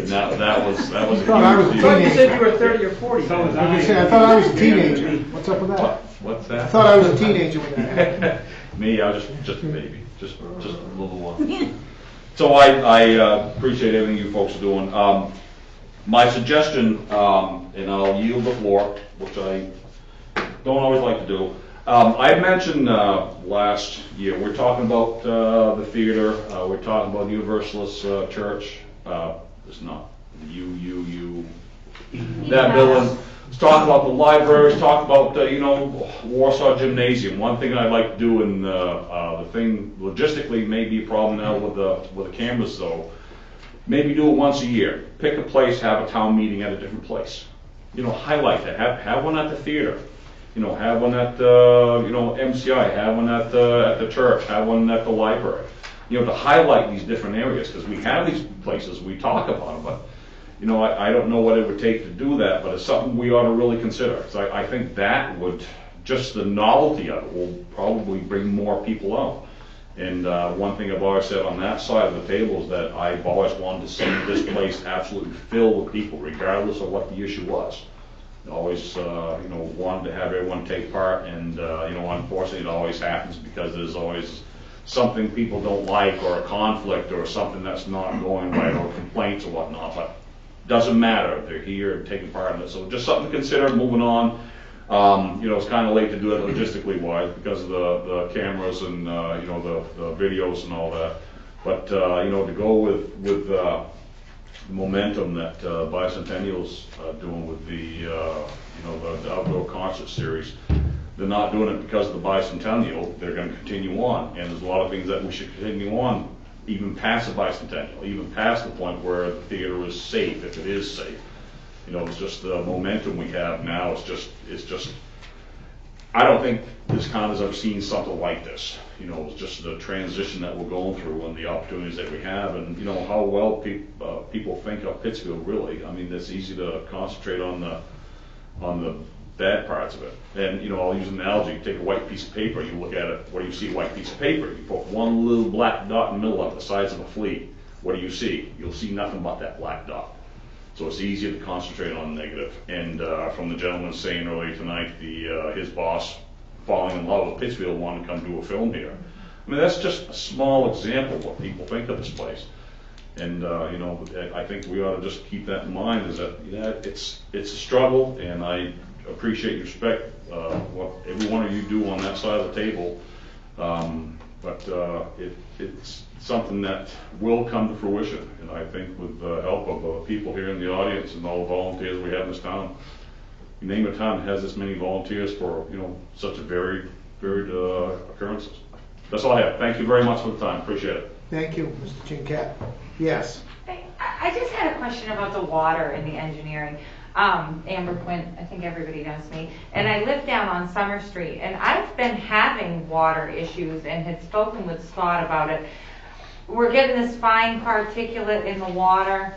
that was a huge deal. I thought you said you were 30 or 40. So was I. I thought I was a teenager. What's up with that? What's that? I thought I was a teenager when that happened. Me, I was just a baby, just a little one. So I appreciate everything you folks are doing. My suggestion, and I'll yield the floor, which I don't always like to do. I mentioned last year, we're talking about the theater, we're talking about the Universalist Church, it's not that building. Let's talk about the libraries, talk about, you know, Warsaw Gymnasium. One thing I'd like to do, and the thing logistically may be a problem now with the cameras though, maybe do it once a year. Pick a place, have a town meeting at a different place. You know, highlight that, have one at the theater. You know, have one at the, you know, MCI, have one at the church, have one at the library. You know, to highlight these different areas, because we have these places, we talk about them, but, you know, I don't know what it would take to do that, but it's something we ought to really consider. So I think that would, just the novelty of it will probably bring more people out. And one thing I've always said on that side of the table is that I've always wanted to see this place absolutely filled with people, regardless of what the issue was. Always, you know, wanted to have everyone take part, and you know, unfortunately, it always happens because there's always something people don't like, or a conflict, or something that's not going right, or complaints or whatnot. But doesn't matter; they're here and taking part in it. So just something to consider. Moving on. You know, it's kind of late to do it logistically wise because of the cameras and you know, the videos and all that. But you know, to go with momentum that Bicentennial's doing with the you know, the outdoor concert series. They're not doing it because of the Bicentennial. They're going to continue on, and there's a lot of things that we should continue on, even past the Bicentennial, even past the point where the theater is safe, if it is safe. You know, it's just the momentum we have now. It's just. I don't think this con has ever seen something like this. You know, it's just the transition that we're going through and the opportunities that we have, and you know how well people think of Pittsfield. Really, I mean, it's easy to concentrate on the bad parts of it. And you know, I'll use an analogy. You take a white piece of paper, you look at it. What do you see? A white piece of paper. You put one little black dot in the middle of it, the size of a flea. What do you see? You'll see nothing but that black dot. So it's easier to concentrate on the negative. And from the gentleman saying earlier tonight, his boss falling in love with Pittsfield wanted to come do a film here. I mean, that's just a small example of what people think of this place. And you know, I think we ought to just keep that in mind. Is that, yeah, it's a struggle, and I appreciate and respect what every one of you do on that side of the table. But it's something that will come to fruition, and I think with the help of people here in the audience and all the volunteers we have in this town, you name a town that has this many volunteers for such a varied occurrences. That's all I have. Thank you very much for the time. Appreciate it. Thank you, Mr. Chincat. Yes. I just had a question about the water and the engineering. Amber Quinn, I think everybody knows me, and I live down on Summer Street, and I've been having water issues and had spoken with Scott about it. We're getting this fine particulate in the water.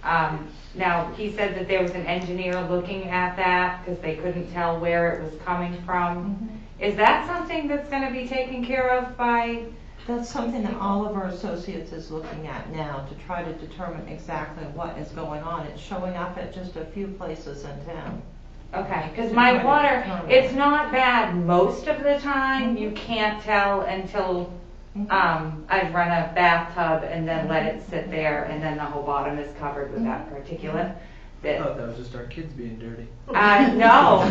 Now, he said that there was an engineer looking at that because they couldn't tell where it was coming from. Is that something that's going to be taken care of by... That's something that Oliver Associates is looking at now to try to determine exactly what is going on. It's showing up at just a few places in town. Okay, because my water, it's not bad most of the time. You can't tell until I've run a bathtub and then let it sit there, and then the whole bottom is covered with that particulate. Oh, that was just our kids being dirty. No.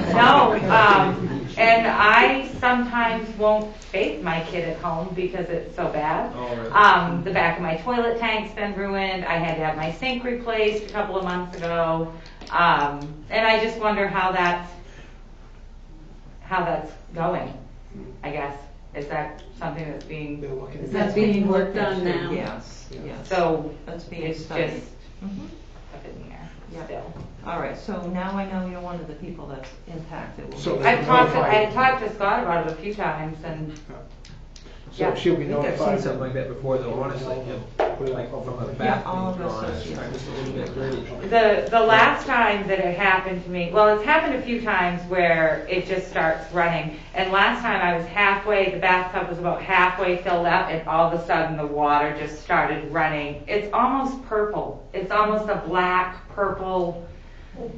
And I sometimes won't bathe my kid at home because it's so bad. The back of my toilet tank's been ruined. I had to have my sink replaced a couple of months ago. And I just wonder how that's going, I guess. Is that something that's being... Is that being worked on now? Yes. So that's being it's studied. just up in the air still. All right, so now I know you're one of the people that's impacted. I had talked to Scott about it a few times, and So she'll be I think I've notified. seen something like that before, though, honestly. Like from a bathroom Oliver gone, it's Associates. just a little bit dirty. the last time that it happened to me, well, it's happened a few times where it just starts running. And last time I was the bathtub was about halfway filled up, and all of a sudden the water just started running. It's almost purple. It's almost a black, purple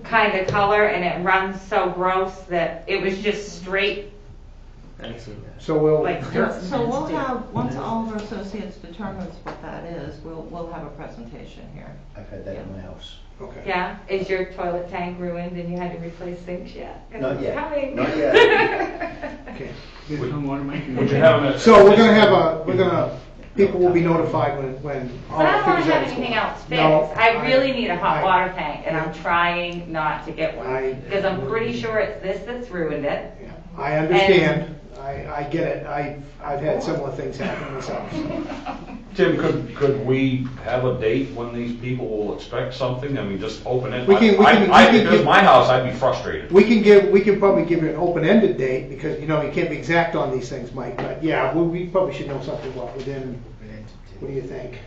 kind of color, and it runs so gross that it was just straight. So we'll... So we'll have, once Oliver Associates determines what that is, we'll have a presentation here. I've had that in my house. Okay. Yeah? Is your toilet tank ruined and you had to replace sinks yet? 'Cause Not it's yet. coming. Not yet. Okay. Would you have So we're gonna people will be notified when all But I the don't want things to have are... anything else fixed. No, I really need a hot I- water tank, and I'm trying not to get one. Because I'm pretty sure it's this that's ruined it. I understand. I get it. I've had similar things happen myself. Tim, could we have a date when these people will expect something? I mean, just open it. We can If it was my house, I'd be frustrated. We can probably give you an open-ended date because, you can't be exact on these things, Mike, but yeah, we probably should know something within, what do you think?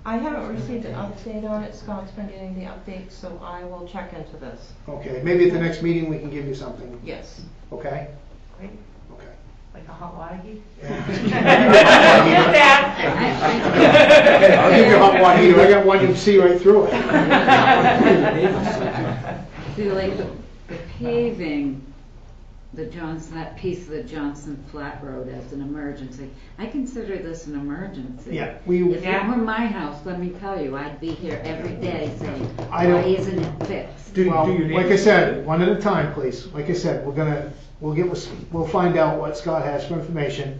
I haven't received an update on it. Scott's been getting the updates, so I will check into this. Okay, maybe at the next meeting we can give you something. Yes. Okay? Great. Okay. Like a hot water heat? I'll give you a hot water heater. I got one you can see right through it. See, like the paving, that piece of the Johnson Flat Road as an emergency. I consider this an emergency. Yeah, If it were my house, let me tell you, I'd be here every day saying, I why don't- isn't it fixed? Well, like I said, one at a time, please. Like I said, we'll find out what Scott has for information.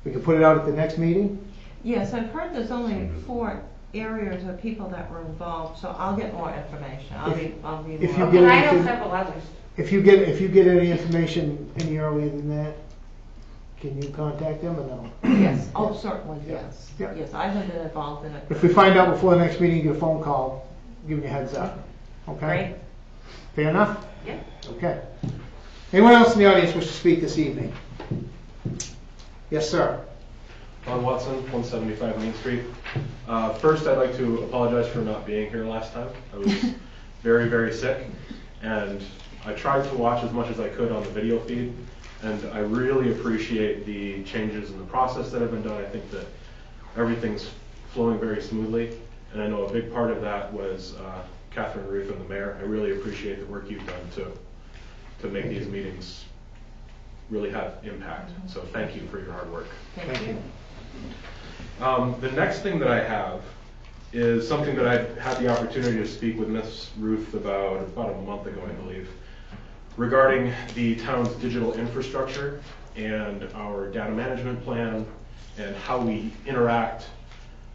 We can put it out at the next meeting. Yes, I've heard there's only 4 areas of people that were involved, so I'll get more information. I'll be if you more. get And I know anything- several others. If you get any information any earlier than that, can you contact them or no? Yes, oh, certainly, yes. Yeah. Yes, I haven't been involved in it. If we find out before the next meeting, you get a phone call, giving you a heads up. Okay? Great. Fair enough? Yeah. Okay. Anyone else in the audience wish to speak this evening? Yes, sir. Ron Watson, 175 Main Street. First, I'd like to apologize for not being here last time. I was very, very sick, and I tried to watch as much as I could on the video feed, and I really appreciate the changes in the process that have been done. I think that everything's flowing very smoothly, and I know a big part of that was Catherine Ruth and the mayor. I really appreciate the work you've done to make these meetings really have impact. So thank you for your hard work. Thank you. The next thing that I have is something that I had the opportunity to speak with Ms. Ruth about a month ago, I believe. regarding the town's digital infrastructure and our data management plan and how we interact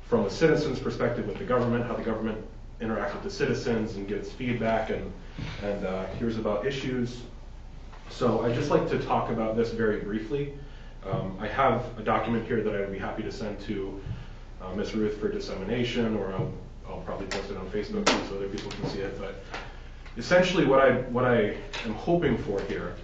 from a citizen's perspective with the government, how the government interacts with the citizens and gives feedback and hears about issues. So I'd just like to talk about this very briefly. I have a document here that I would be happy to send to Ms. Ruth for dissemination, or I'll probably post it on Facebook too so other people can see it. But essentially what I am hoping for here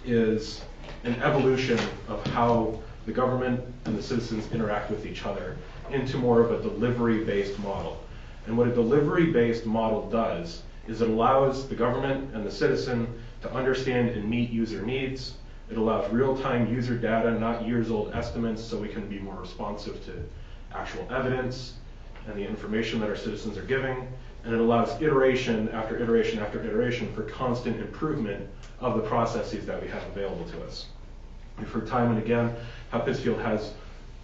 is an evolution of how the government and the citizens interact with each other into more of a delivery-based model. And what a delivery-based model does is it allows the government and the citizen to understand and meet user needs. It allows real-time user data, not years-old estimates, so we can be more responsive to actual evidence and the information that our citizens are giving. And it allows iteration after iteration after iteration for constant improvement of the processes that we have available to us. We've heard time and again how Pittsfield has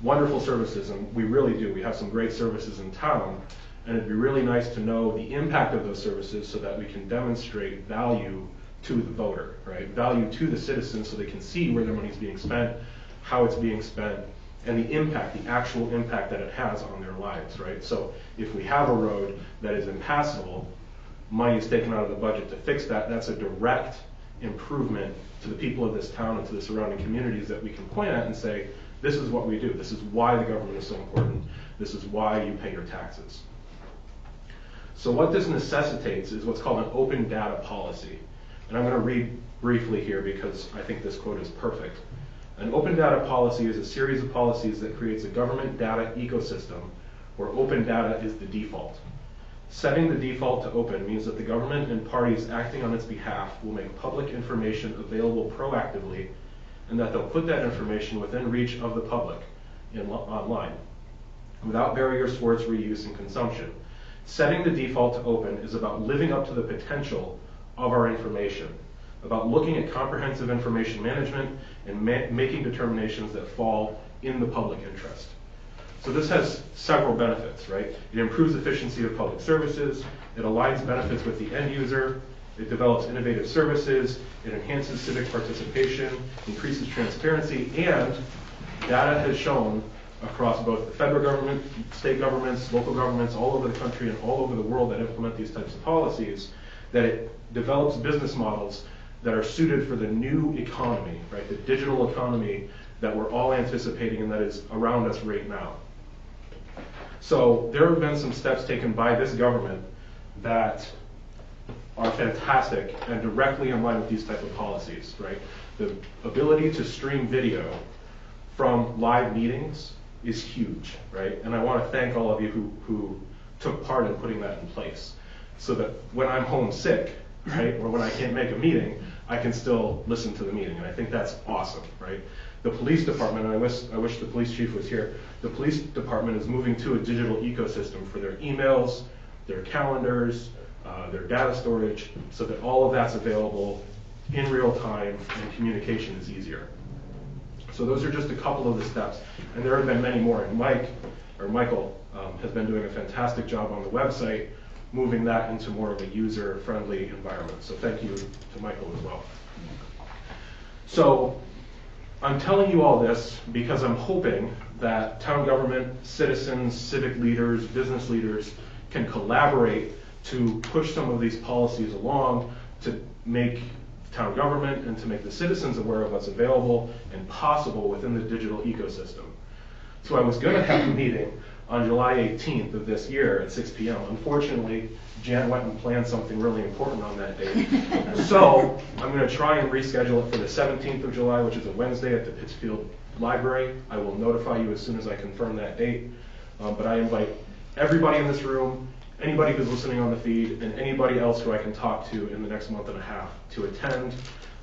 wonderful services, and we really do. We have some great services in town, and it'd be really nice to know the impact of those services so that we can demonstrate value to the voter, right? Value to the citizens so they can see where their money is being spent, how it's being spent, and the impact, the actual impact that it has on their lives, right? So if we have a road that is impassable, money is taken out of the budget to fix that, that's a direct improvement to the people of this town and to the surrounding communities that we can point at and say, this is what we do, this is why the government is so important, this is why you pay your taxes. So what this necessitates is what's called an open data policy. And I'm going to read briefly here because I think this quote is perfect. An open data policy is a series of policies that creates a government data ecosystem where open data is the default. Setting the default to open means that the government and parties acting on its behalf will make public information available proactively, and that they'll put that information within reach of the public online, without barriers for its reuse and consumption. Setting the default to open is about living up to the potential of our information, about looking at comprehensive information management and making determinations that fall in the public interest. So this has several benefits, right? It improves efficiency of public services, it aligns benefits with the end user, it develops innovative services, it enhances civic participation, increases transparency, and data has shown across both the federal government, state governments, local governments, all over the country and all over the world that implement these types of policies, that it develops business models that are suited for the new economy, right? The digital economy that we're all anticipating and that is around us right now. So there have been some steps taken by this government that are fantastic and directly in line with these type of policies, right? The ability to stream video from live meetings is huge, right? And I want to thank all of you who took part in putting that in place, so that when I'm homesick, right, or when I can't make a meeting, I can still listen to the meeting, and I think that's awesome, right? The police department, and I wish the police chief was here, the police department is moving to a digital ecosystem for their emails, their calendars, their data storage, so that all of that's available in real time and communication is easier. So those are just a couple of the steps, and there have been many more. And Michael has been doing a fantastic job on the website, moving that into more of a user-friendly environment. So thank you to Michael as well. So I'm telling you all this because I'm hoping that town government, citizens, civic leaders, business leaders can collaborate to push some of these policies along to make town government and to make the citizens aware of what's available and possible within the digital ecosystem. So I was going to have a meeting on July 18th of this year at 6 p.m. Unfortunately, Jan went and planned something really important on that date. So I'm going to try and reschedule it for the 17th of July, which is a Wednesday at the Pittsfield Library. I will notify you as soon as I confirm that date. But I invite everybody in this room, anybody who's listening on the feed, and anybody else who I can talk to in the next month and a half to attend.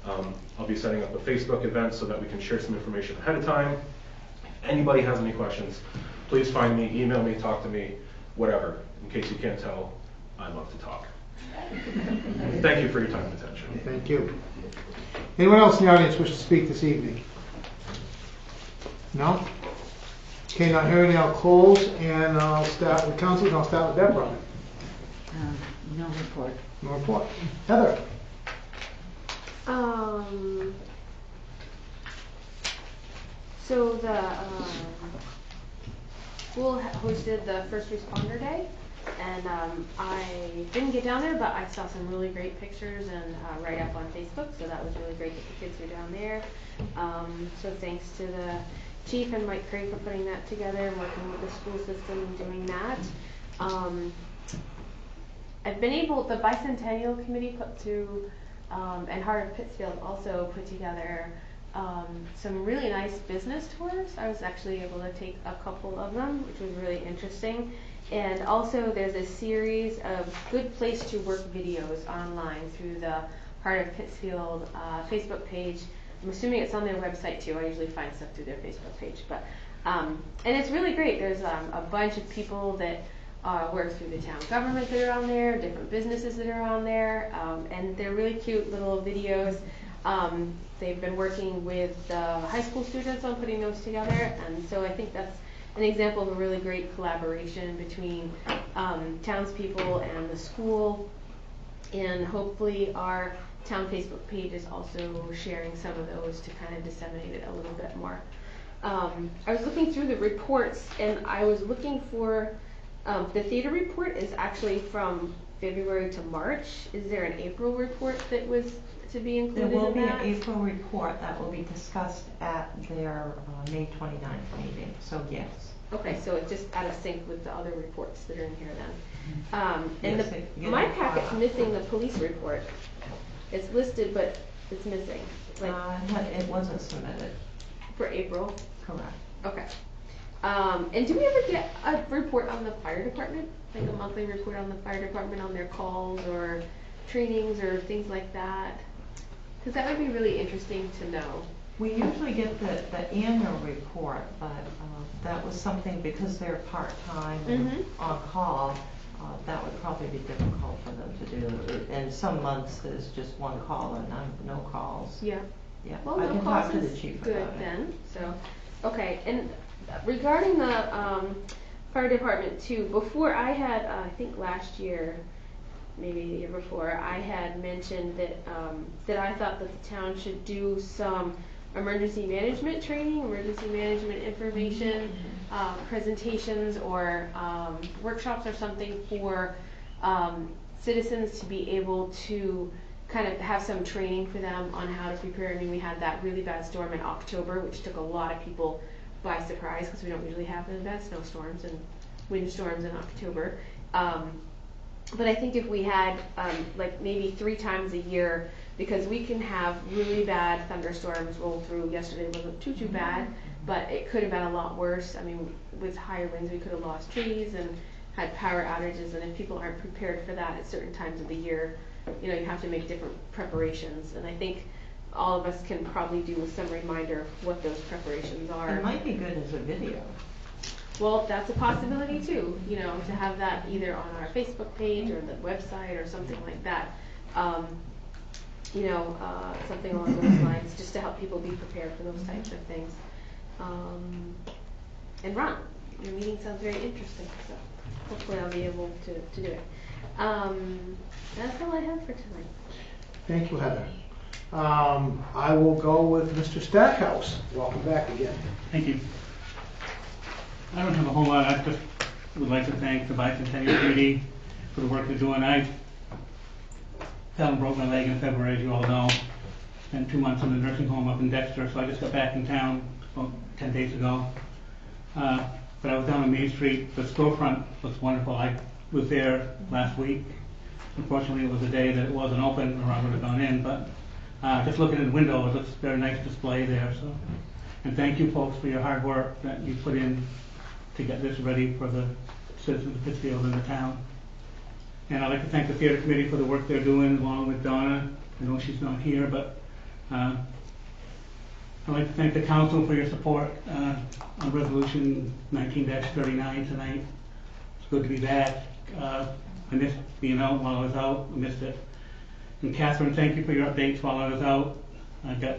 I'll be setting up a Facebook event so that we can share some information ahead of time. If anybody has any questions, please find me, email me, talk to me, whatever. In case you can't tell, I love to talk. Thank you for your time and attention. Thank you. Anyone else in the audience wish to speak this evening? No? Okay, not hearing, I'll close, and I'll start with council, and I'll start with Deborah. No report. No report. Heather? So the school hosted the First Responder Day, and I didn't get down there, but I saw some really great pictures and write up on Facebook, so that was really great that the kids were down there. So thanks to the chief and Mike Craig for putting that together and working with the school system and doing that. I've been able, the Bicentennial Committee put to, and Heart of Pittsfield also put together some really nice business tours. I was actually able to take a couple of them, which was really interesting. And also there's a series of good place to work videos online through the Heart of Pittsfield Facebook page. I'm assuming it's on their website too. I usually find stuff through their Facebook page. But and it's really great. There's a bunch of people that work through the town government that are on there, different businesses that are on there, and they're really cute little videos. They've been working with the high school students on putting those together, and so I think that's an example of a really great collaboration between townspeople and the school, and hopefully our town Facebook page is also sharing some of those to kind of disseminate it a little bit more. I was looking through the reports, and I was looking for the theater report is actually from February to March. Is there an April report that was to be included There will in be that? an April report that will be discussed at their May 29th meeting, so yes. Okay, so it's just out of sync with the other reports that are in here then. And Yes, my packet's missing the police report. It's listed, but it's missing. Like It wasn't submitted. for April. Correct. Okay. And do we ever get a report on the fire department? Like a monthly report on the fire department on their calls or trainings or things like that? Because that would be really interesting to know. We usually get the annual report, but that was something, because they're part-time and on call, that would probably be difficult for them to do. And some months there's just one call and no calls. Yeah. Yeah. Well, I no can calls talk to the is chief good about it. then. So, okay. And regarding the fire department too, before I had, I think last year, maybe the year before, I had mentioned that that I thought that the town should do some emergency management training, emergency management information, presentations or workshops or something for citizens to be able to kind of have some training for them on how to prepare. I mean, we had that really bad storm in October, which took a lot of people by surprise because we don't usually have the bad snowstorms and windstorms in October. But I think if we had like maybe 3 times a year, because we can have really bad thunderstorms roll through. Yesterday wasn't too bad, but it could have been a lot worse. I mean, with higher winds, we could have lost trees and had power outages. And if people aren't prepared for that at certain times of the year, you know, you have to make different preparations. And I think all of us can probably do with some reminder of what those preparations are. It might be good as a video. Well, that's a possibility too, you know, to have that either on our Facebook page or the website or something like that. You know, something along those lines, just to help people be prepared for those types of things. And Ron, your meeting sounds very interesting, so hopefully I'll be able to do it. That's all I have for tonight. Thank you, Heather. I will go with Mr. Stackhouse. Welcome back again. Thank you. I don't have a whole lot. I just would like to thank the Bicentennial Committee for the work they're doing. I fell and broke my leg in February, as you all know. Spent 2 months in the nursing home up in Dexter, so I just got back in town about 10 days ago. But I was down on Main Street. The storefront looks wonderful. I was there last week. Unfortunately, it was a day that it wasn't open, or I would have gone in. But just looking in the window, it looks a very nice display there. So, and thank you, folks, for your hard work that you put in to get this ready for the citizens of Pittsfield and the town. And I'd like to thank the theater committee for the work they're doing, along with Donna. I know she's not here, but I'd like to thank the council for your support on resolution 19-39 tonight. It's good to be back. I missed being out while I was out. I missed it. And Catherine, thank you for your updates while I was out. I got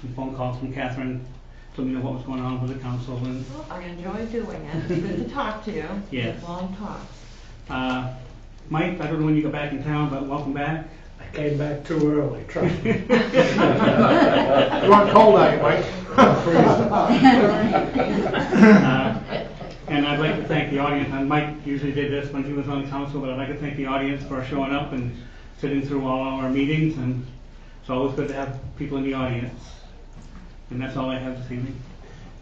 some phone calls from Catherine to let me know what was going on with the council. And Well, I enjoy doing it. It's good to talk to you. Yes. Long talks. Mike, I don't know when you got back in town, but welcome back. I came back too early, trust me. You aren't cold, are you, Mike? And I'd like to thank the audience, and Mike usually did this when he was on council, but I'd like to thank the audience for showing up and sitting through all our meetings, and it's always good to have people in the audience. And that's all I have this evening.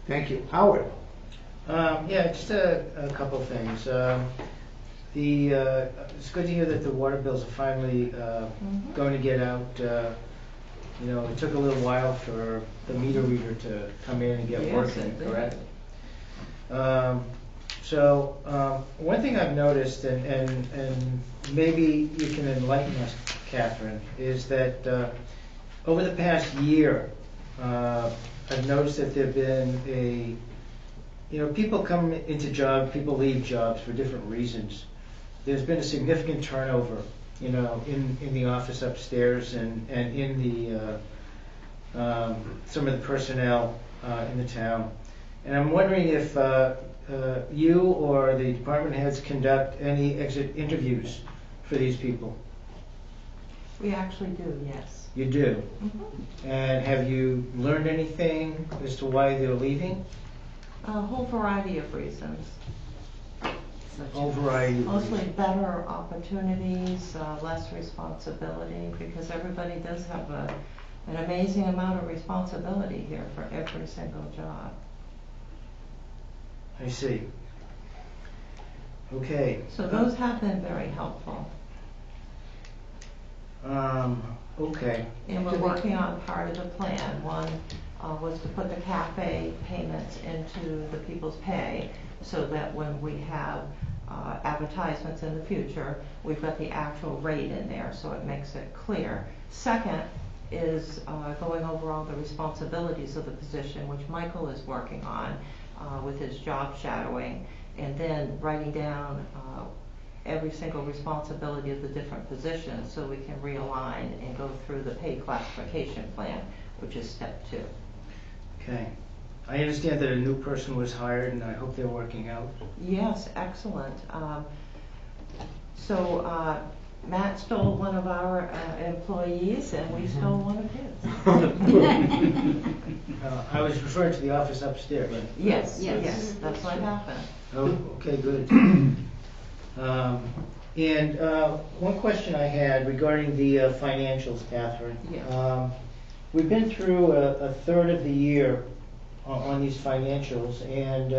Thank you. Howard? Yeah, just a couple of things. It's good to hear that the water bills are finally going to get out. You know, it took a little while for the meter reader to come in and get working, correct? So one thing I've noticed, and maybe you can enlighten us, Catherine, is that over the past year, I've noticed that there've been people come into jobs, people leave jobs for different reasons. There's been a significant turnover, you know, in the office upstairs and in the some of the personnel in the town. And I'm wondering if you or the department heads conduct any exit interviews for these people. We actually do, yes. You do? Mm-hmm. And have you learned anything as to why they're leaving? A whole variety of reasons. Whole variety of Mostly reasons. better opportunities, less responsibility, because everybody does have an amazing amount of responsibility here for every single job. I see. Okay. So those have been very helpful. Okay. And we're working on part of the plan. One was to put the cafe payments into the people's pay so that when we have advertisements in the future, we've got the actual rate in there so it makes it clear. Second is going over all the responsibilities of the position, which Michael is working on with his job shadowing, and then writing down every single responsibility of the different positions so we can realign and go through the pay classification plan, which is step 2. Okay. I understand that a new person was hired, and I hope they're working out. Yes, excellent. So Matt stole one of our employees, and we stole one of his. I was referring to the office upstairs. Yes, that's what happened. Oh, okay, good. And one question I had regarding the financials, Catherine. Yes. We've been through a third of the year on these financials, and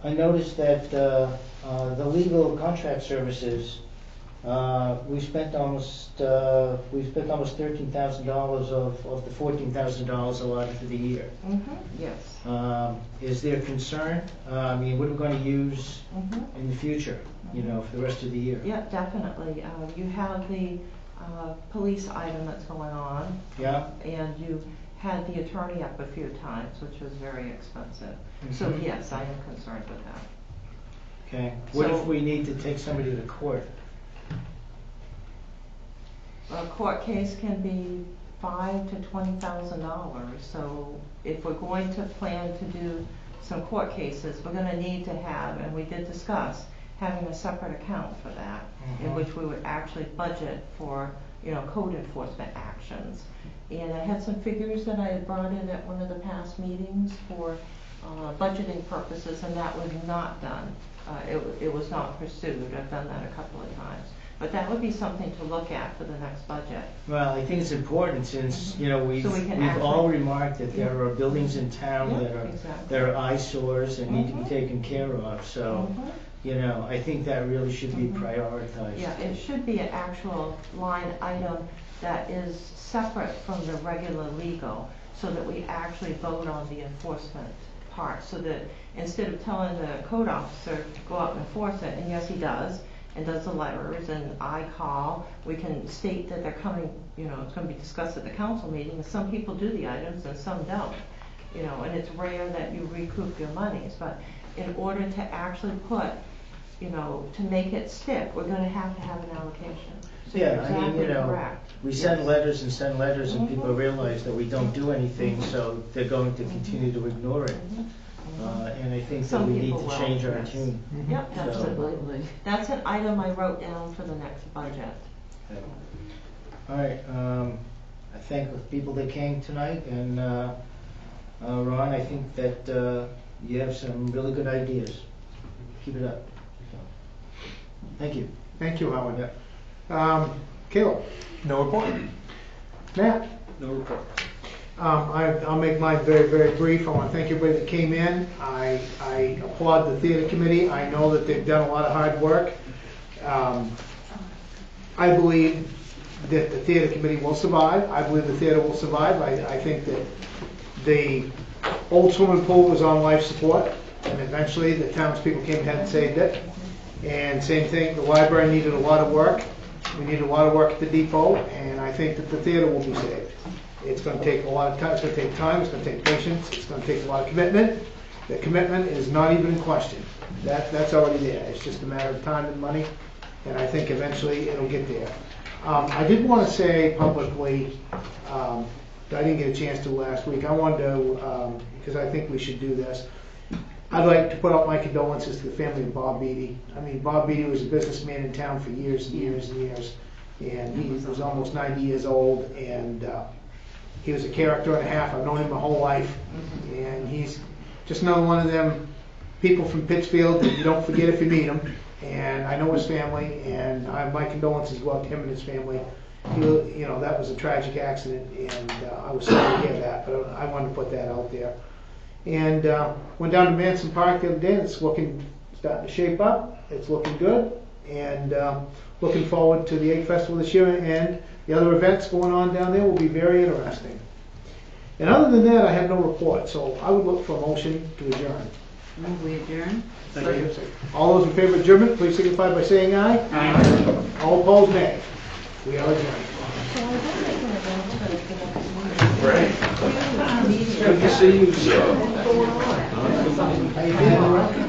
I noticed that the legal contract services, we spent almost $13,000 of the $14,000 allotted for the year. Mm-hmm. Yes. Is there concern? I mean, what are we going to use in the future? You know, for the rest of the year. Yeah, definitely. You have the police item that's going on. Yeah. And you had the attorney up a few times, which was very expensive. So yes, I am concerned with that. Okay. What if we need to take somebody to court? A court case can be $5,000 to $20,000. So if we're going to plan to do some court cases, we're going to need to have, and we did discuss, having a separate account for that, in which we would actually budget for, you know, code enforcement actions. And I had some figures that I had brought in at one of the past meetings for budgeting purposes, and that was not done. It was not pursued. I've done that a couple of times. But that would be something to look at for the next budget. Well, I think it's important since, you know, we've all remarked that there are buildings in town that are eyesores and need to be taken care of. So, you know, I think that really should be prioritized. Yeah, it should be an actual line item that is separate from the regular legal, so that we actually vote on the enforcement part, so that instead of telling the code officer, go out and enforce it, and yes, he does, and does the letters, and I call, we can state that they're coming, you know, it's going to be discussed at the council meeting, and some people do the items and some don't, you know, and it's rare that you recoup your monies, but in order to actually put, you know, to make it stick, we're going to have an allocation. So Yeah, I mean, you know, correct. we send letters and send letters, and people realize that we don't do anything, so they're going to continue to ignore it. And I think that we need to change our tune. Yep, So- absolutely. That's an item I wrote down for the next budget. All right, I thank the people that came tonight, and Ron, I think that you have some really good ideas. Keep it up. Thank you. Thank you, Howard. Caleb? No report. Matt? No report. I'll make mine very, very brief. I want to thank everybody that came in. I applaud the theater committee. I know that they've done a lot of hard work. I believe that the theater committee will survive. I believe the theater will survive. I think that the old swimming pool was on life support, and eventually the townspeople came ahead and saved it. And same thing, the library needed a lot of work. We need a lot of work at the depot, and I think that the theater will be saved. It's going to take a lot of time. It's going to take time. It's going to take patience. It's going to take a lot of commitment. The commitment is not even in question. That's already there. It's just a matter of time and money, and I think eventually it'll get there. I did want to say publicly that I didn't get a chance to last week. I wanted to, because I think we should do this. I'd like to put out my condolences to the family of Bob Beatty. I mean, Bob Beatty was a businessman in town for years and years and years, and he was almost 90 years old, and he was a character and a half. I've known him my whole life, and he's just another one of them people from Pittsfield that you don't forget if you meet him. And I know his family, and my condolences go out to him and his family. That was a tragic accident, and I was sorry to hear that, but I wanted to put that out there. And went down to Manson Park the other day, and it's starting to shape up. It's looking good, and looking forward to the Egg Festival this year, and the other events going on down there will be very interesting. And other than that, I have no report, so I would look for a motion to adjourn. Move we adjourn? Second. All those in favor of adjournment, please signify by saying aye. Aye. All opposed, nay. We are adjourned. Great. Good to see you, sir.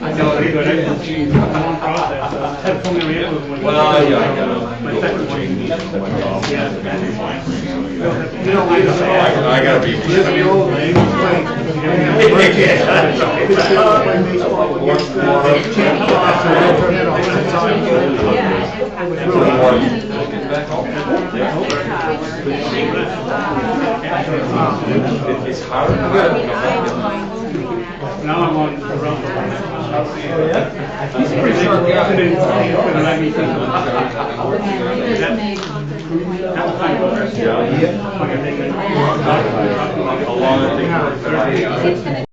I know, very good. I achieved a long process. Had so many inputs. Well, yeah, I got it. My second one. I gotta be. It's hard. Now I'm on the road. Oh, yeah? He's a pretty sharp guy. Yeah. How long it takes?